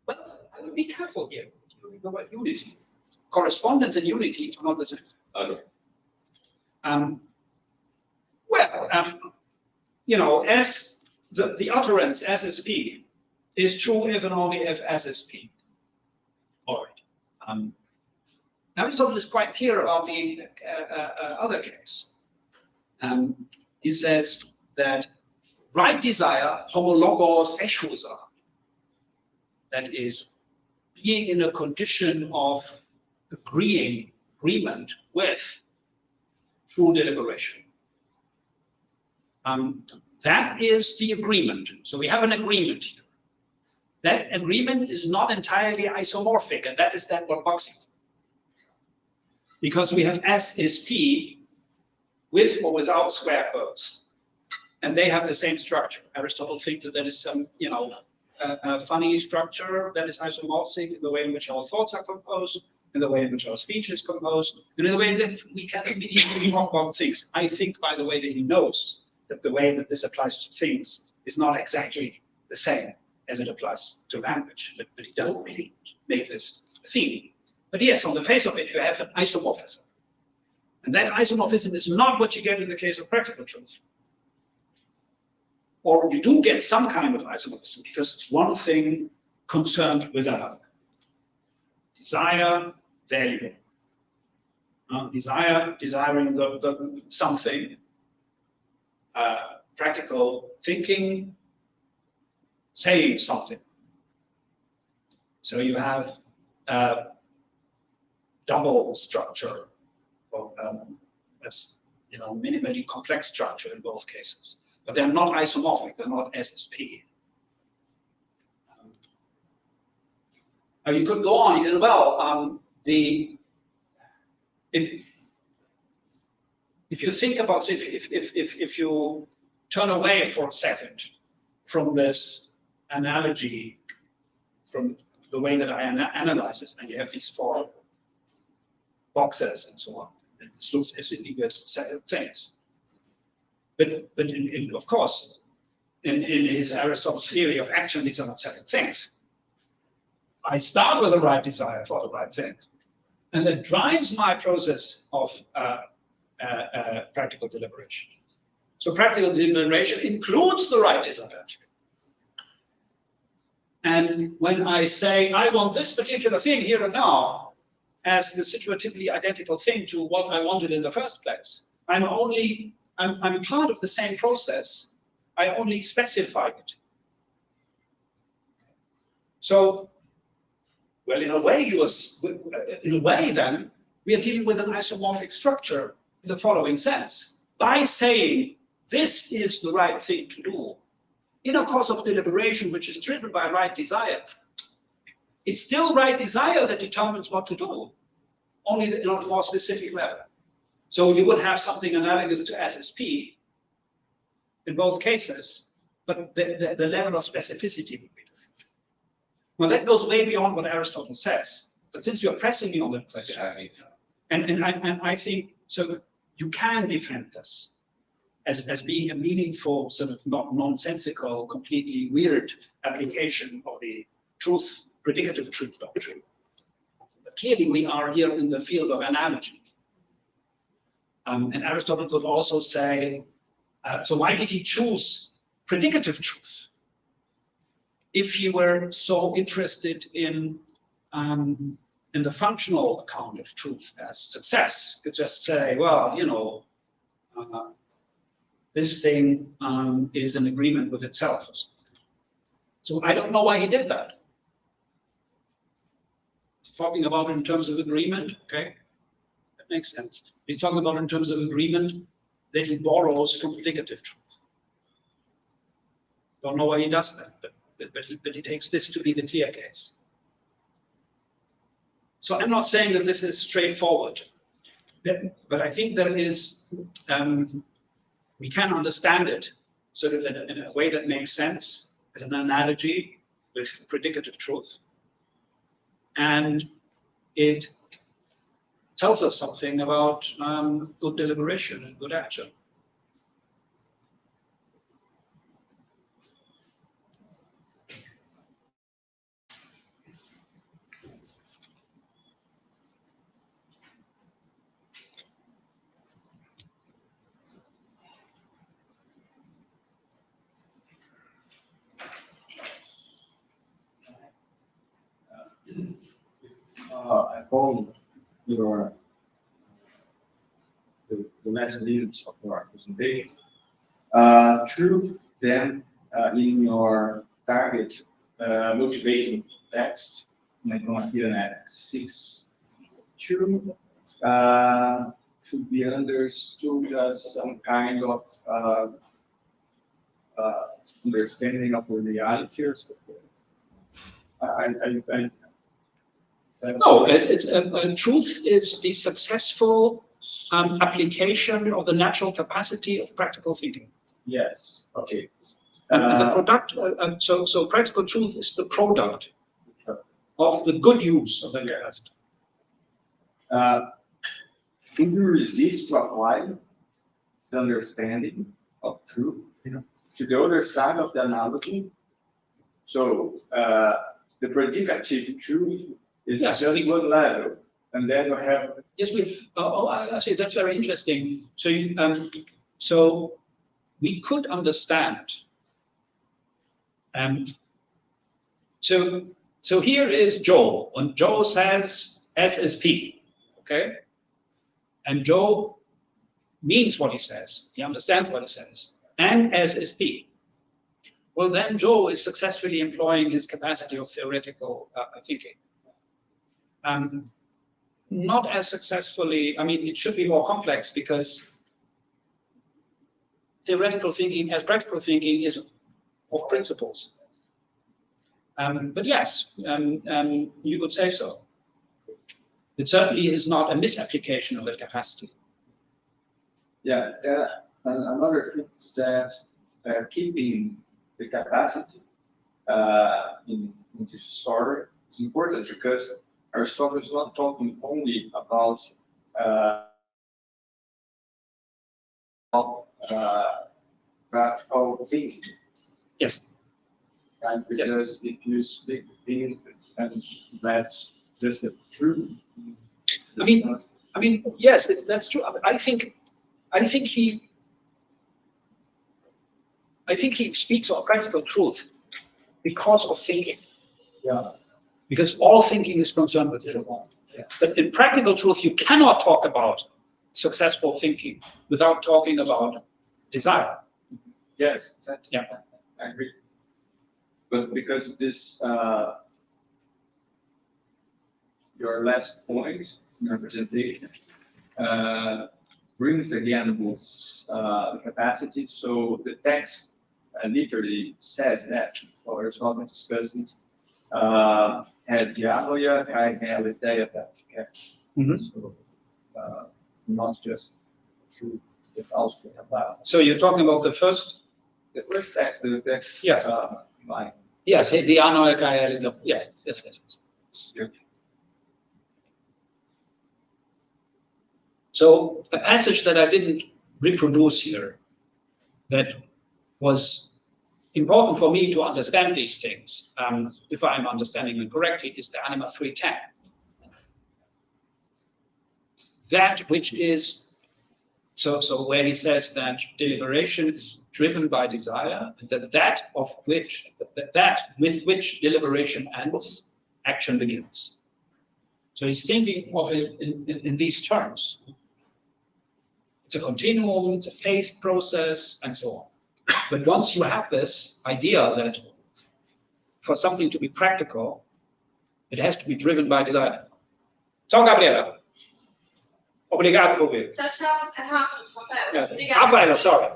Well, I would be careful here. About unity, correspondence and unity are not the same. Okay. As the utterance SSP is true if and only if SSP. All right. Aristotle is quite clear about the other case. He says that right desire, homologos eschusa, that is being in a condition of agreement with true deliberation. That is the agreement. So we have an agreement here. That agreement is not entirely isomorphic, and that is what bugs you. Because we have S is P with or without square verbs, and they have the same structure. Aristotle thinks that there is some, a funny structure that is isomorphic in the way in which our thoughts are composed, in the way in which our speech is composed, and in the way that we can immediately talk about things. I think, by the way, that he knows that the way that this applies to things is not exactly the same as it applies to language, but he doesn't really make this a theme. But yes, on the face of it, you have an isomorphism. And that isomorphism is not what you get in the case of practical truth. Or you do get some kind of isomorphism because it's one thing concerned with another. Desire, value. Desiring the something. Practical thinking, saying something. So you have double structure, or minimally complex structure in both cases. But they're not isomorphic, they're not SSP. You could go on, if you think about if you turn away for a second from this analogy, from the way that I analyze it, and you have these 4 boxes and so on, and this looks as if you separate things. But of course, in his Aristotle's theory of action, these are not separate things. I start with the right desire for the right thing, and that drives my process of practical deliberation. So practical deliberation includes the right desire. And when I say I want this particular thing here and now as the situatively identical thing to what I wanted in the first place, I'm part of the same process. I only specify it. So, well, in a way, then, we are dealing with an isomorphic structure in the following sense. By saying this is the right thing to do, in a course of deliberation which is driven by right desire, it's still right desire that determines what to do, only on a more specific level. So you would have something analogous to SSP in both cases, but the level of specificity would be different. Well, that goes way beyond what Aristotle says. But since you're pressing me on the question, and I think so, you can defend this as being a meaningful, sort of not nonsensical, completely weird application of the truth, predicative truth doctrine. But clearly, we are here in the field of analogy. And Aristotle could also say, so why did he choose predicative truth? If he were so interested in the functional account of truth as success, he could just say, well, you know, this thing is in agreement with itself or something. So I don't know why he did that. He's talking about it in terms of agreement, okay? That makes sense. He's talking about it in terms of agreement that he borrows from predicative truth. Don't know why he does that, but he takes this to be the clear case. So I'm not saying that this is straightforward, but I think there is, we can understand it sort of in a way that makes sense as an analogy with predicative truth. And it tells us something about good deliberation and good action. I followed your the last minutes of your presentation. Truth, then, in your target motivating text, I'm going here at 6. Truth should be understood as some kind of understanding of reality or something. No, truth is the successful application of the natural capacity of practical thinking. Yes. Okay. And the product, so practical truth is the product of the good use of the capacity. Do you resist to apply the understanding of truth to the other side of the analogy? So the predicative truth is just one level, and then you have. Yes, I see. That's very interesting. So, so we could understand. So here is Joe, and Joe says SSP, okay, and Joe means what he says. He understands what he says, and SSP. Well, then Joe is successfully employing his capacity of theoretical thinking. Not as successfully, I mean, it should be more complex because theoretical thinking as practical thinking is of principles. But yes, you could say so. It certainly is not a misapplication of the capacity. Yeah, another thing is that keeping the capacity in this story is important because Aristotle is not talking only about practical thinking. Yes. And because if you speak thinking and that's just the truth. I mean, yes, that's true. I think he speaks of practical truth because of thinking. Yeah. Because all thinking is concerned with it. Yeah. But in practical truth, you cannot talk about successful thinking without talking about desire. Yes, Yeah. I agree. But because this, your last point, your presentation, brings again this capacity. So the text literally says that, or Aristotle discussing, dialogia kai ideia prática. So not just truth, but also about. So you're talking about the first text, the text. Yes. Line. Yes, the anoikai, yes. So a passage that I didn't reproduce here, that was important for me to understand these things, if I'm understanding them correctly, is the Anima 3:10. That which is, so where he says that deliberation is driven by desire, that with which deliberation ends, action begins. So he's thinking of it in these terms. It's a continuum, it's a phased process, and so on. But once you have this idea that for something to be practical, it has to be driven by desire. Ciao, Gabriela. Obrigado, Rubio. Ciao, ciao, Rafael. Yes. Obrigada. Rafaela, sorry.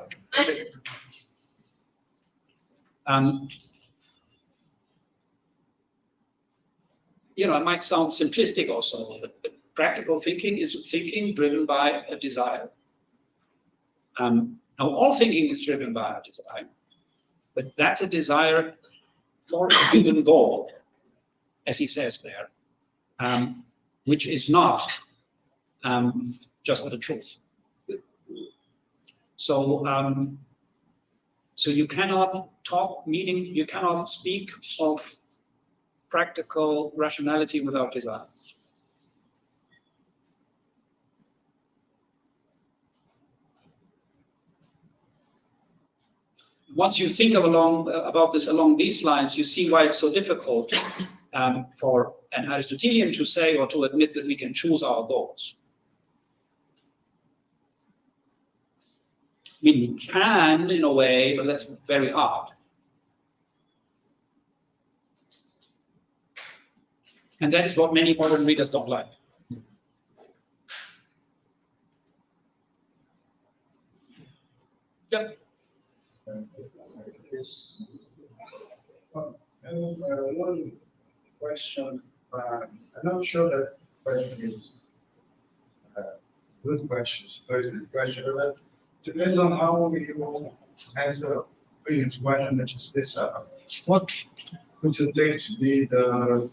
It might sound simplistic also, but practical thinking is thinking driven by a desire. Now, all thinking is driven by a desire, but that's a desire for a given goal, as he says there, which is not just the truth. So, so you cannot you cannot speak of practical rationality without desire. Once you think about this along these lines, you see why it's so difficult for an Aristotelian to say or to admit that we can choose our goals. I mean, we can in a way, but that's very hard. And that is what many modern readers don't like. Yeah. One question. I'm not sure that question is a good question. Suppose the question, but depends on how you answer previous question, which is this: what would you take to be the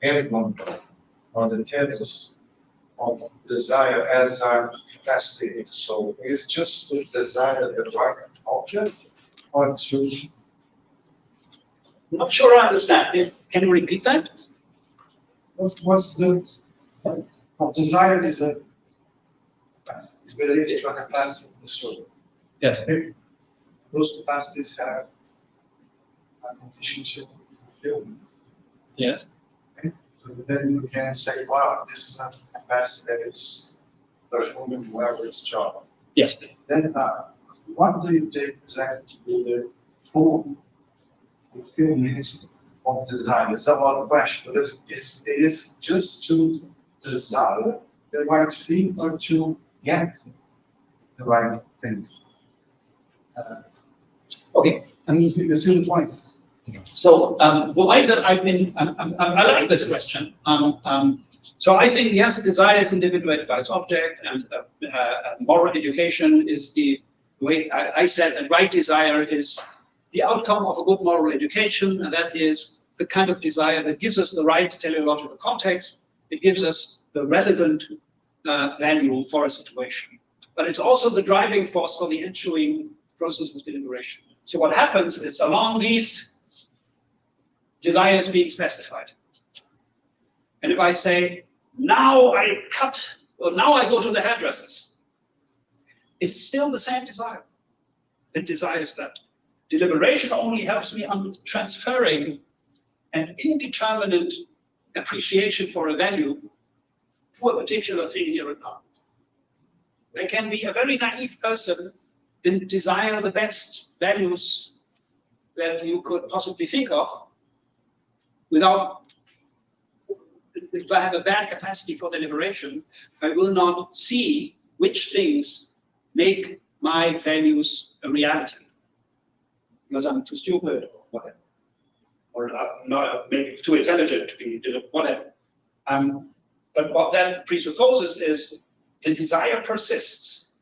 endpoint or the telos of desire as our capacity? So it's just to desire the right object, or to. I'm not sure I understand. Can you repeat that? What's the desire is a it's believed to a capacity of the soul. Yes. Those capacities have a condition of fulfillment. Yes. Okay? So then you can say, wow, this is a capacity that is performing whoever its job. Yes. Then what do you take exactly to be the full fulfillment of desire? It's about the question. It is just to desire the right thing or to get the right thing. Okay. I mean, you see the point. So the way that I've been, I like this question. So I think, yes, desire is individuated by its object, and moral education is the way I said that right desire is the outcome of a good moral education, and that is the kind of desire that gives us the right teleological context. It gives us the relevant value for a situation. But it's also the driving force for the ensuing process of deliberation. So what happens is along these desires being specified. And if I say, now I cut, or now I go to the hairdressers, it's still the same desire. It desires that. Deliberation only helps me on transferring an indeterminate appreciation for a value to a particular thing here and now. There can be a very naive person and desire the best values that you could possibly think of without, if I have a bad capacity for deliberation, I will not see which things make my values a reality because I'm too stupid or whatever, or not maybe too intelligent to be whatever. But what that presupposes is the desire persists.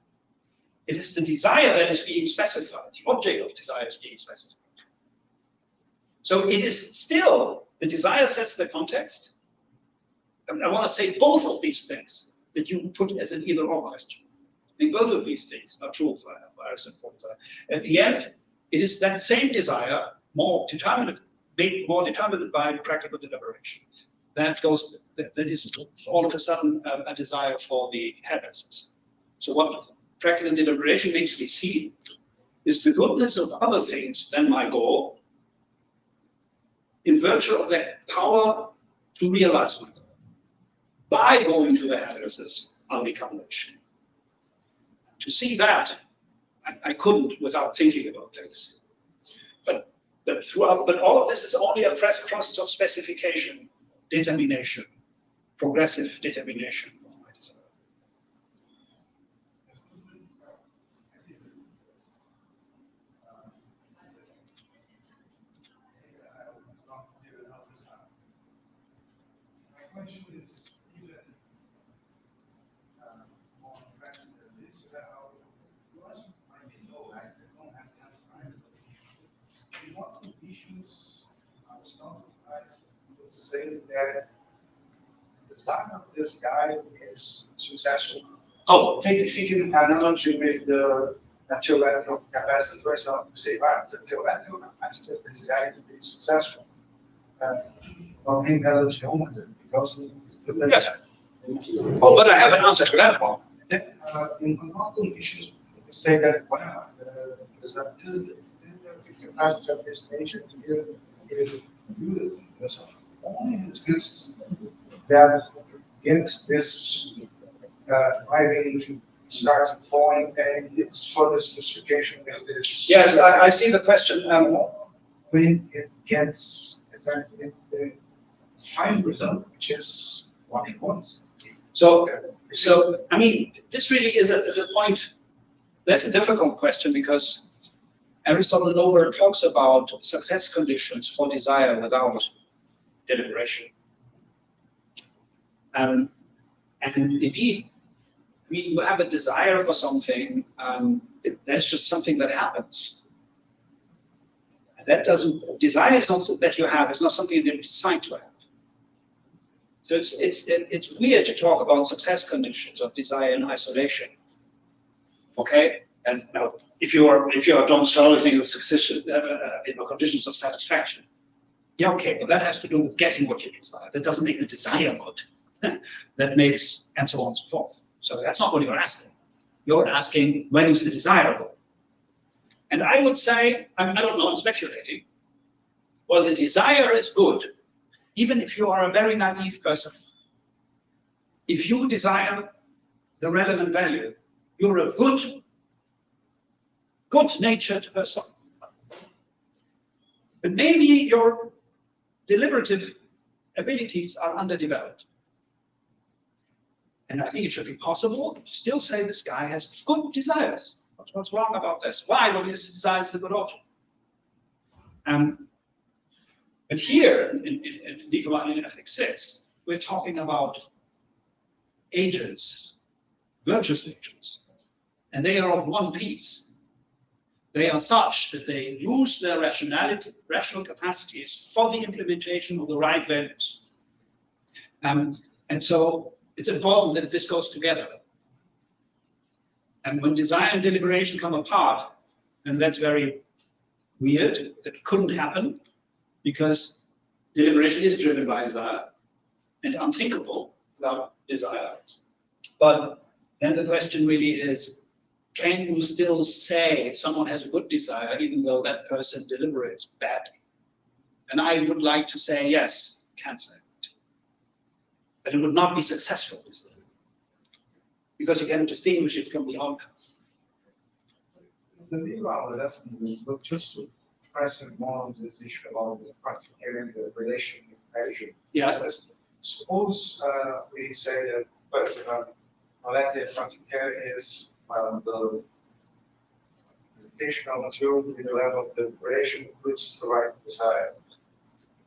It is the desire that is being specified. The object of desire is being specified. So it is still, the desire sets the context. And I want to say both of these things that you put as an either-or question. I think both of these things are true for Aristotle. At the end, it is that same desire, more determined by practical deliberation. That is all of a sudden a desire for the happiness. So what practical deliberation makes me see is the goodness of other things than my goal in virtue of that power to realize my goal. By going to the happiness, I'll become rich. To see that, I couldn't without thinking about things. But all of this is only a process of specification, determination, progressive determination of my desire. My question is even more interesting than this. You also might know, I don't have the answer either, but in what conditions Aristotle would say that the design of this guy is successful? Oh, Taking analogy with the theoretical capacity, for example, say, the theoretical capacity of this guy to be successful. Well, him as a geometer, because he's good at yes. Oh, but I have an answer to that one. in what conditions we say that, well, this is the capacity of this nature here is good. Only exists that gives this driving starting point, and it's for the specification of this. Yes, I see the question. When it gets exactly the final result, which is what it wants. So I mean, this really is a point. That's a difficult question because Aristotle nowhere talks about success conditions for desire without deliberation. And indeed, I mean, you have a desire for something. That's just something that happens. That doesn't, desire is not that you have, it's not something you decide to have. So it's weird to talk about success conditions of desire in isolation. Okay? And now, if you are John Searle, think of success, conditions of satisfaction. Yeah, okay, but that has to do with getting what you desire. That doesn't make the desire good. That makes, and so on and so forth. So that's not what you're asking. You're asking, when is the desire good? And I would say, I don't know, I'm speculating. Well, the desire is good, even if you are a very naive person. If you desire the relevant value, you're a good-natured person. But maybe your deliberative abilities are underdeveloped. And I think it should be possible to still say this guy has good desires. What's wrong about this? Why? Well, his desire is the good object. But here, in Nicomachean Ethics 6, we're talking about agents, virtuous agents. And they are of one piece. They are such that they use their rational capacities for the implementation of the right values. And so it's important that this goes together. And when desire and deliberation come apart, and that's very weird, that couldn't happen, because deliberation is driven by desire and unthinkable without desire. But then the question really is, can you still say someone has a good desire even though that person deliberates badly? And I would like to say, yes, can say it. But it would not be successful, because you can distinguish it from the outcome. The view I was asking is, but just to pressing more on this issue about the practicality and the relation with measure. Yes. Suppose we say that reality and practicality is the conditional material with the level of the relation which the right desire.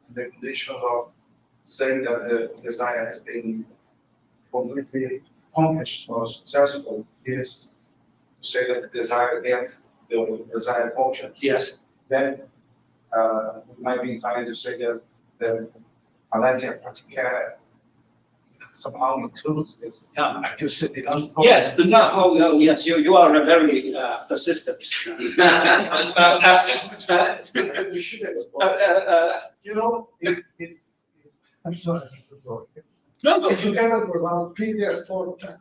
And the conditions of saying that the desire has been completely accomplished or successful is to say that the desire gets the desired function. Yes. Then we might be inclined to say that the reality and practicality somehow includes this. Yes, yes, you are a very persistent. You should explore. I'm sorry. No, If you ever go around 3 or 4 times.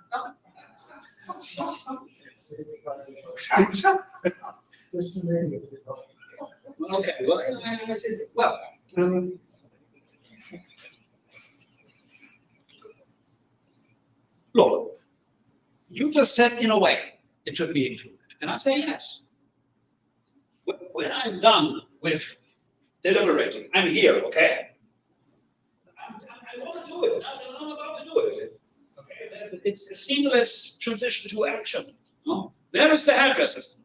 okay, well, I said, well, look, you just said in a way it should be included, and I say yes. When I'm done with deliberating, I'm here, okay? I want to do it. I'm about to do it. Okay, it's a seamless transition to action. Oh, there is the hairdresser system.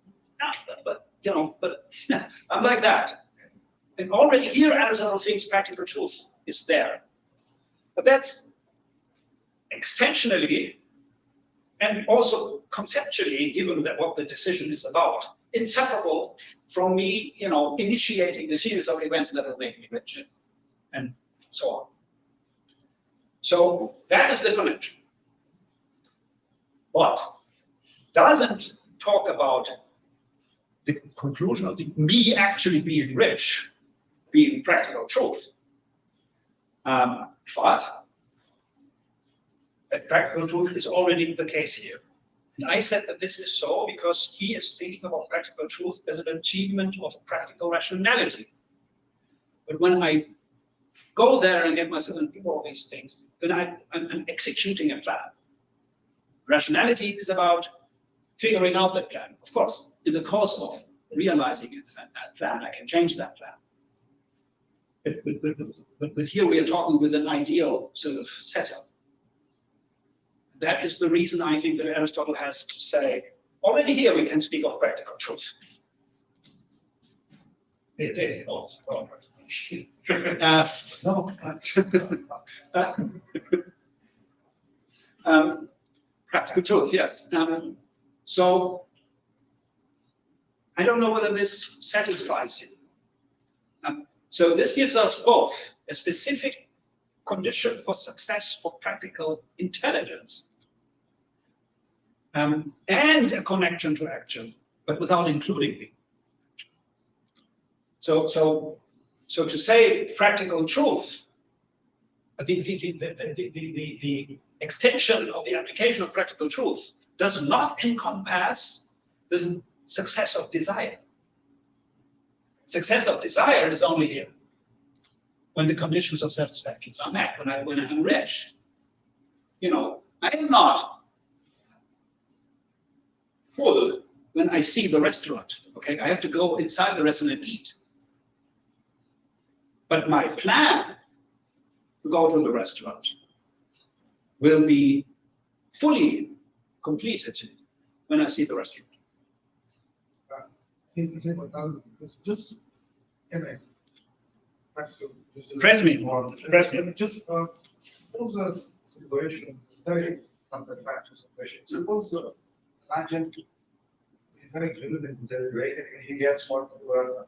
But I'm like that. And already here, Aristotle thinks practical truth is there. But that's extensionally and also conceptually, given that what the decision is about, inseparable from me, initiating the series of events that will make me rich, and so on. So that is the connection. But doesn't talk about the conclusion of me actually being rich, being practical truth. But that practical truth is already the case here. And I said that this is so because he is thinking about practical truth as an achievement of practical rationality. But when I go there and get myself and do all these things, then I'm executing a plan. Rationality is about figuring out that plan. Of course, in the course of realizing that plan, I can change that plan. But here we are talking with an ideal sort of setup. That is the reason I think that Aristotle has to say, already here we can speak of practical truth. Practical truth, yes. So I don't know whether this satisfies you. So this gives us both a specific condition for success for practical intelligence and a connection to action, but without including the. So to say practical truth, the extension of the application of practical truth does not encompass the success of desire. Success of desire is only here when the conditions of satisfaction are met. When I'm rich, I am not full when I see the restaurant. Okay, I have to go inside the restaurant and eat. But my plan to go to the restaurant will be fully completed when I see the restaurant. Just Press me. Just suppose a situation, very counterfactual situation. Suppose imagine he's very good and deliberated, and he gets what we're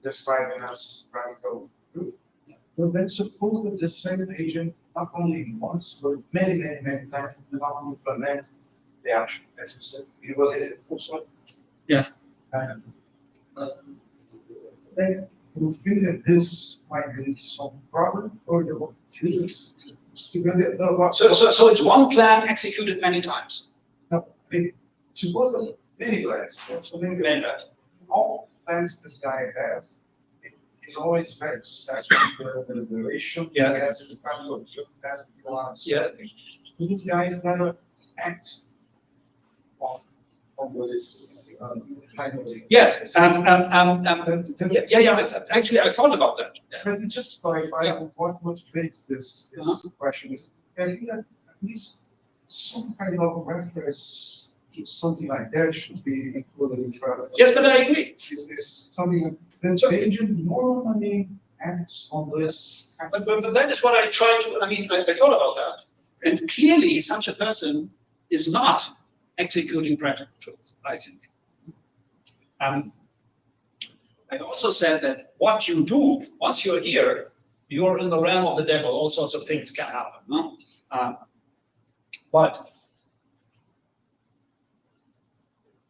describing as practical truth. But then suppose that the same agent not only once, but many times not implement the action, as you said. It was it also. Yeah. Then you feel that this might be some problem for the students. So it's one plan executed many times. Now, suppose that many plans, so many plans, all plans this guy has, It's always very successful for the duration. Yeah. That's the problem. That's the problem. Yeah. These guys never act on this kind of. Yes, yeah. Actually, I thought about that. Can you just clarify what makes this question is? I think that at least some kind of reference to something like that should be included in trial. Yes, but I agree. It's something that the agent normally acts on this. But that is what I tried to, I thought about that. And clearly, such a person is not executing practical truth, I think. I also said that what you do, once you're here, you're in the realm of the devil, all sorts of things can happen. No? But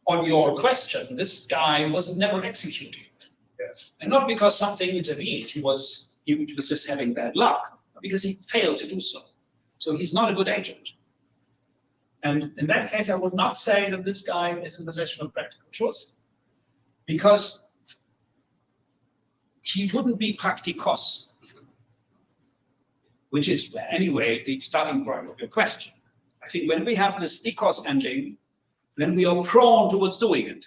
on your question, this guy was never executing it. Yes. And not because something intervened, he was just having bad luck, but because he failed to do so. So he's not a good agent. And in that case, I would not say that this guy is in possession of practical truth, because he wouldn't be practikos, which is anyway the starting point of your question. I think when we have this ikos ending, then we are prone towards doing it.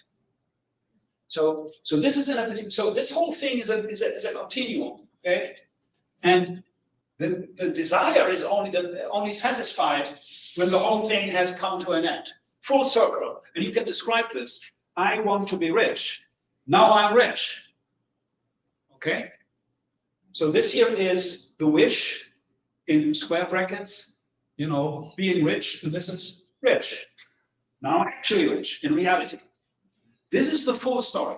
So this is this whole thing is a continuum, okay? And the desire is only satisfied when the whole thing has come to an end, full circle. And you can describe this. I want to be rich. Now I'm rich. Okay? So this here is the wish in square brackets, being rich, and this is rich. Now I'm actually rich in reality. This is the full story.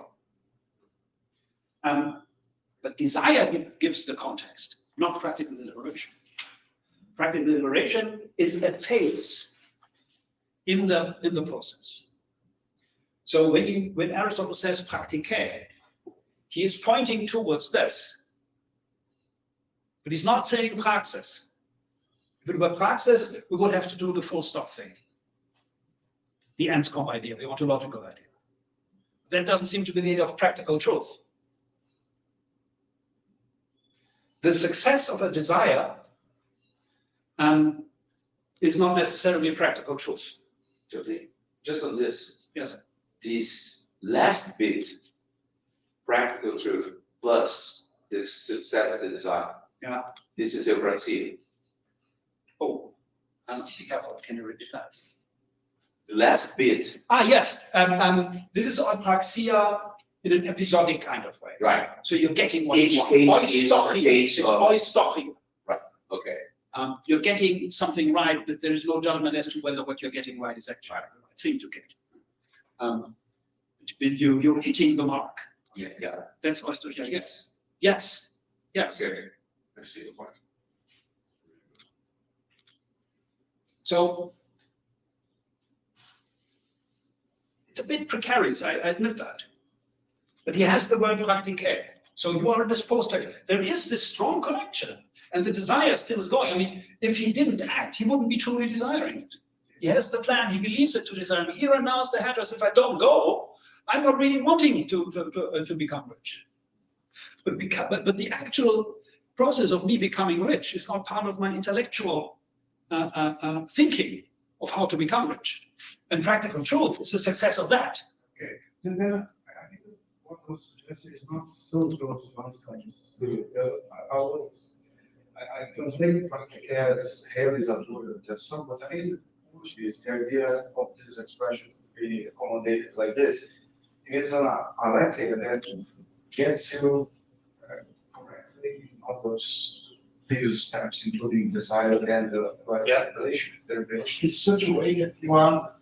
But desire gives the context, not practical liberation. Practical liberation is a phase in the process. So when Aristotle says praktike, he is pointing towards this. But he's not saying praxis. If it were praxis, we would have to do the full stop thing. The Anscombe idea, the ontological idea. That doesn't seem to be the idea of practical truth. The success of a desire is not necessarily practical truth. So just on this, Yes. this last bit, practical truth plus the success of the desire. Yeah. This is a praxis. Oh, be careful. Can you repeat that? The last bit. Yes. This is apraxia in an episodic kind of way. Right. So you're getting what Each you want. case is a case It's of- oistoching. Right. Okay. You're getting something right, but there is no judgment as to whether what you're getting right is actually the right thing to get. You're hitting the mark. Yeah. That's oistochia. Yes. Yes. Yes. Okay. I see the point. So it's a bit precarious, I admit that. But he has the word praktike. So you are disposed to it. There is this strong connection, and the desire still is going. If he didn't act, he wouldn't be truly desiring it. He has the plan, he believes it to desire. Here and now is the address. If I don't go, I'm not really wanting to become rich. But the actual process of me becoming rich is not part of my intellectual thinking of how to become rich. And practical truth is the success of that. Okay. So then I think what was suggested is not so close to Einstein. I translate praktike as realizador, just somewhat. I think is the idea of this expression being accommodated like this. It is a letter that gets you correctly on those previous steps, including desire and the relation. In such a way that you are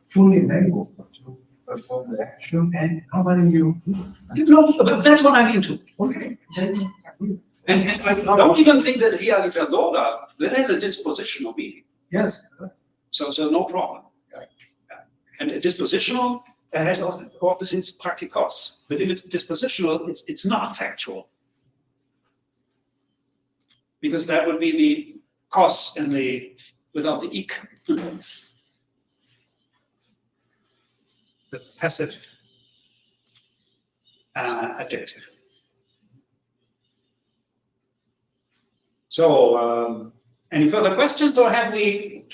fully able to perform the action and how many you. But that's what I'm into. Okay. And I don't even think that realizadora, there is a dispositional meaning. Yes. So no problem. And a dispositional has opposites practicos. But if it's dispositional, it's not factual. Because that would be the cos and without the ik. The passive adjective. So, any further questions, or have we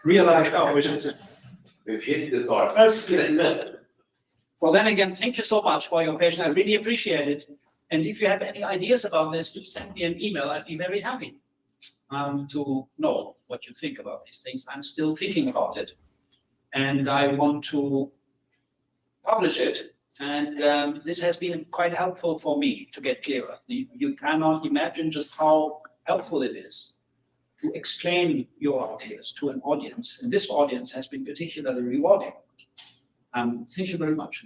realized our wishes? We've hit the target. Well, then again, thank you so much for your patience. I really appreciate it. And if you have any ideas about this, do send me an email. I'd be very happy to know what you think about these things. I'm still thinking about it, and I want to publish it. And this has been quite helpful for me to get clearer. You cannot imagine just how helpful it is to explain your ideas to an audience. And this audience has been particularly rewarding. Thank you very much.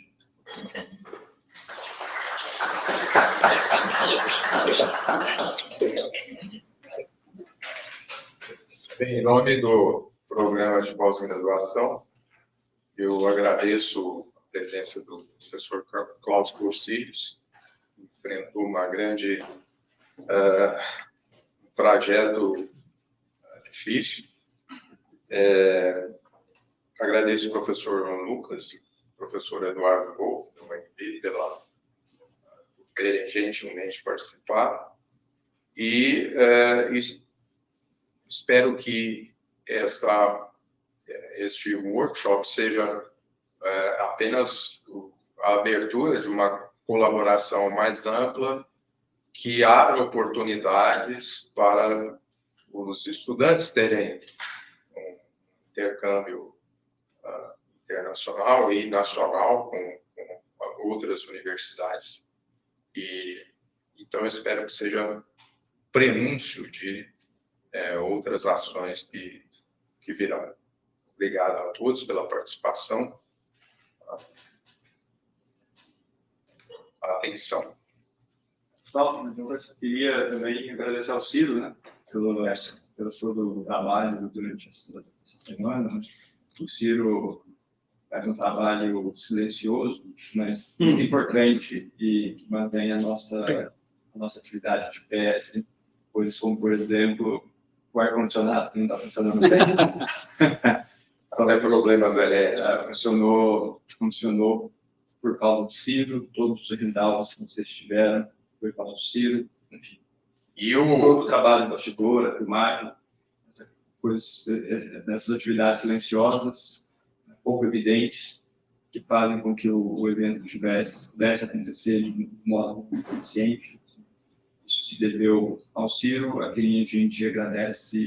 Bem, em nome do programa de pós-graduação, eu agradeço a presença do professor Klaus Corcilius, que enfrentou uma grande trajeto difícil. Agradeço ao professor João Lucas, professor Eduardo Wolff, da UNB, por terem gentilmente participado. E espero que este workshop seja apenas a abertura de uma colaboração mais ampla que abra oportunidades para os estudantes terem um intercâmbio internacional e nacional com outras universidades. E então eu espero que seja prenúncio de outras ações que virão. Obrigado a todos pela participação, a atenção. Bom, eu queria também agradecer ao Ciro, né, pelo todo o trabalho durante essa semana. O Ciro faz um trabalho silencioso, mas muito importante e que mantém a nossa atividade de pé, assim. Coisas como, por exemplo, o ar-condicionado que não está funcionando bem. Não é problemas elétricos. Funcionou por causa do Ciro, todos os handouts que vocês tiveram foi por causa do Ciro, enfim. E o trabalho de bastidor, a filmagem, essas atividades silenciosas, pouco evidentes, que fazem com que o evento pudesse acontecer de modo eficiente. Isso se deveu ao Ciro, a quem a gente agradece.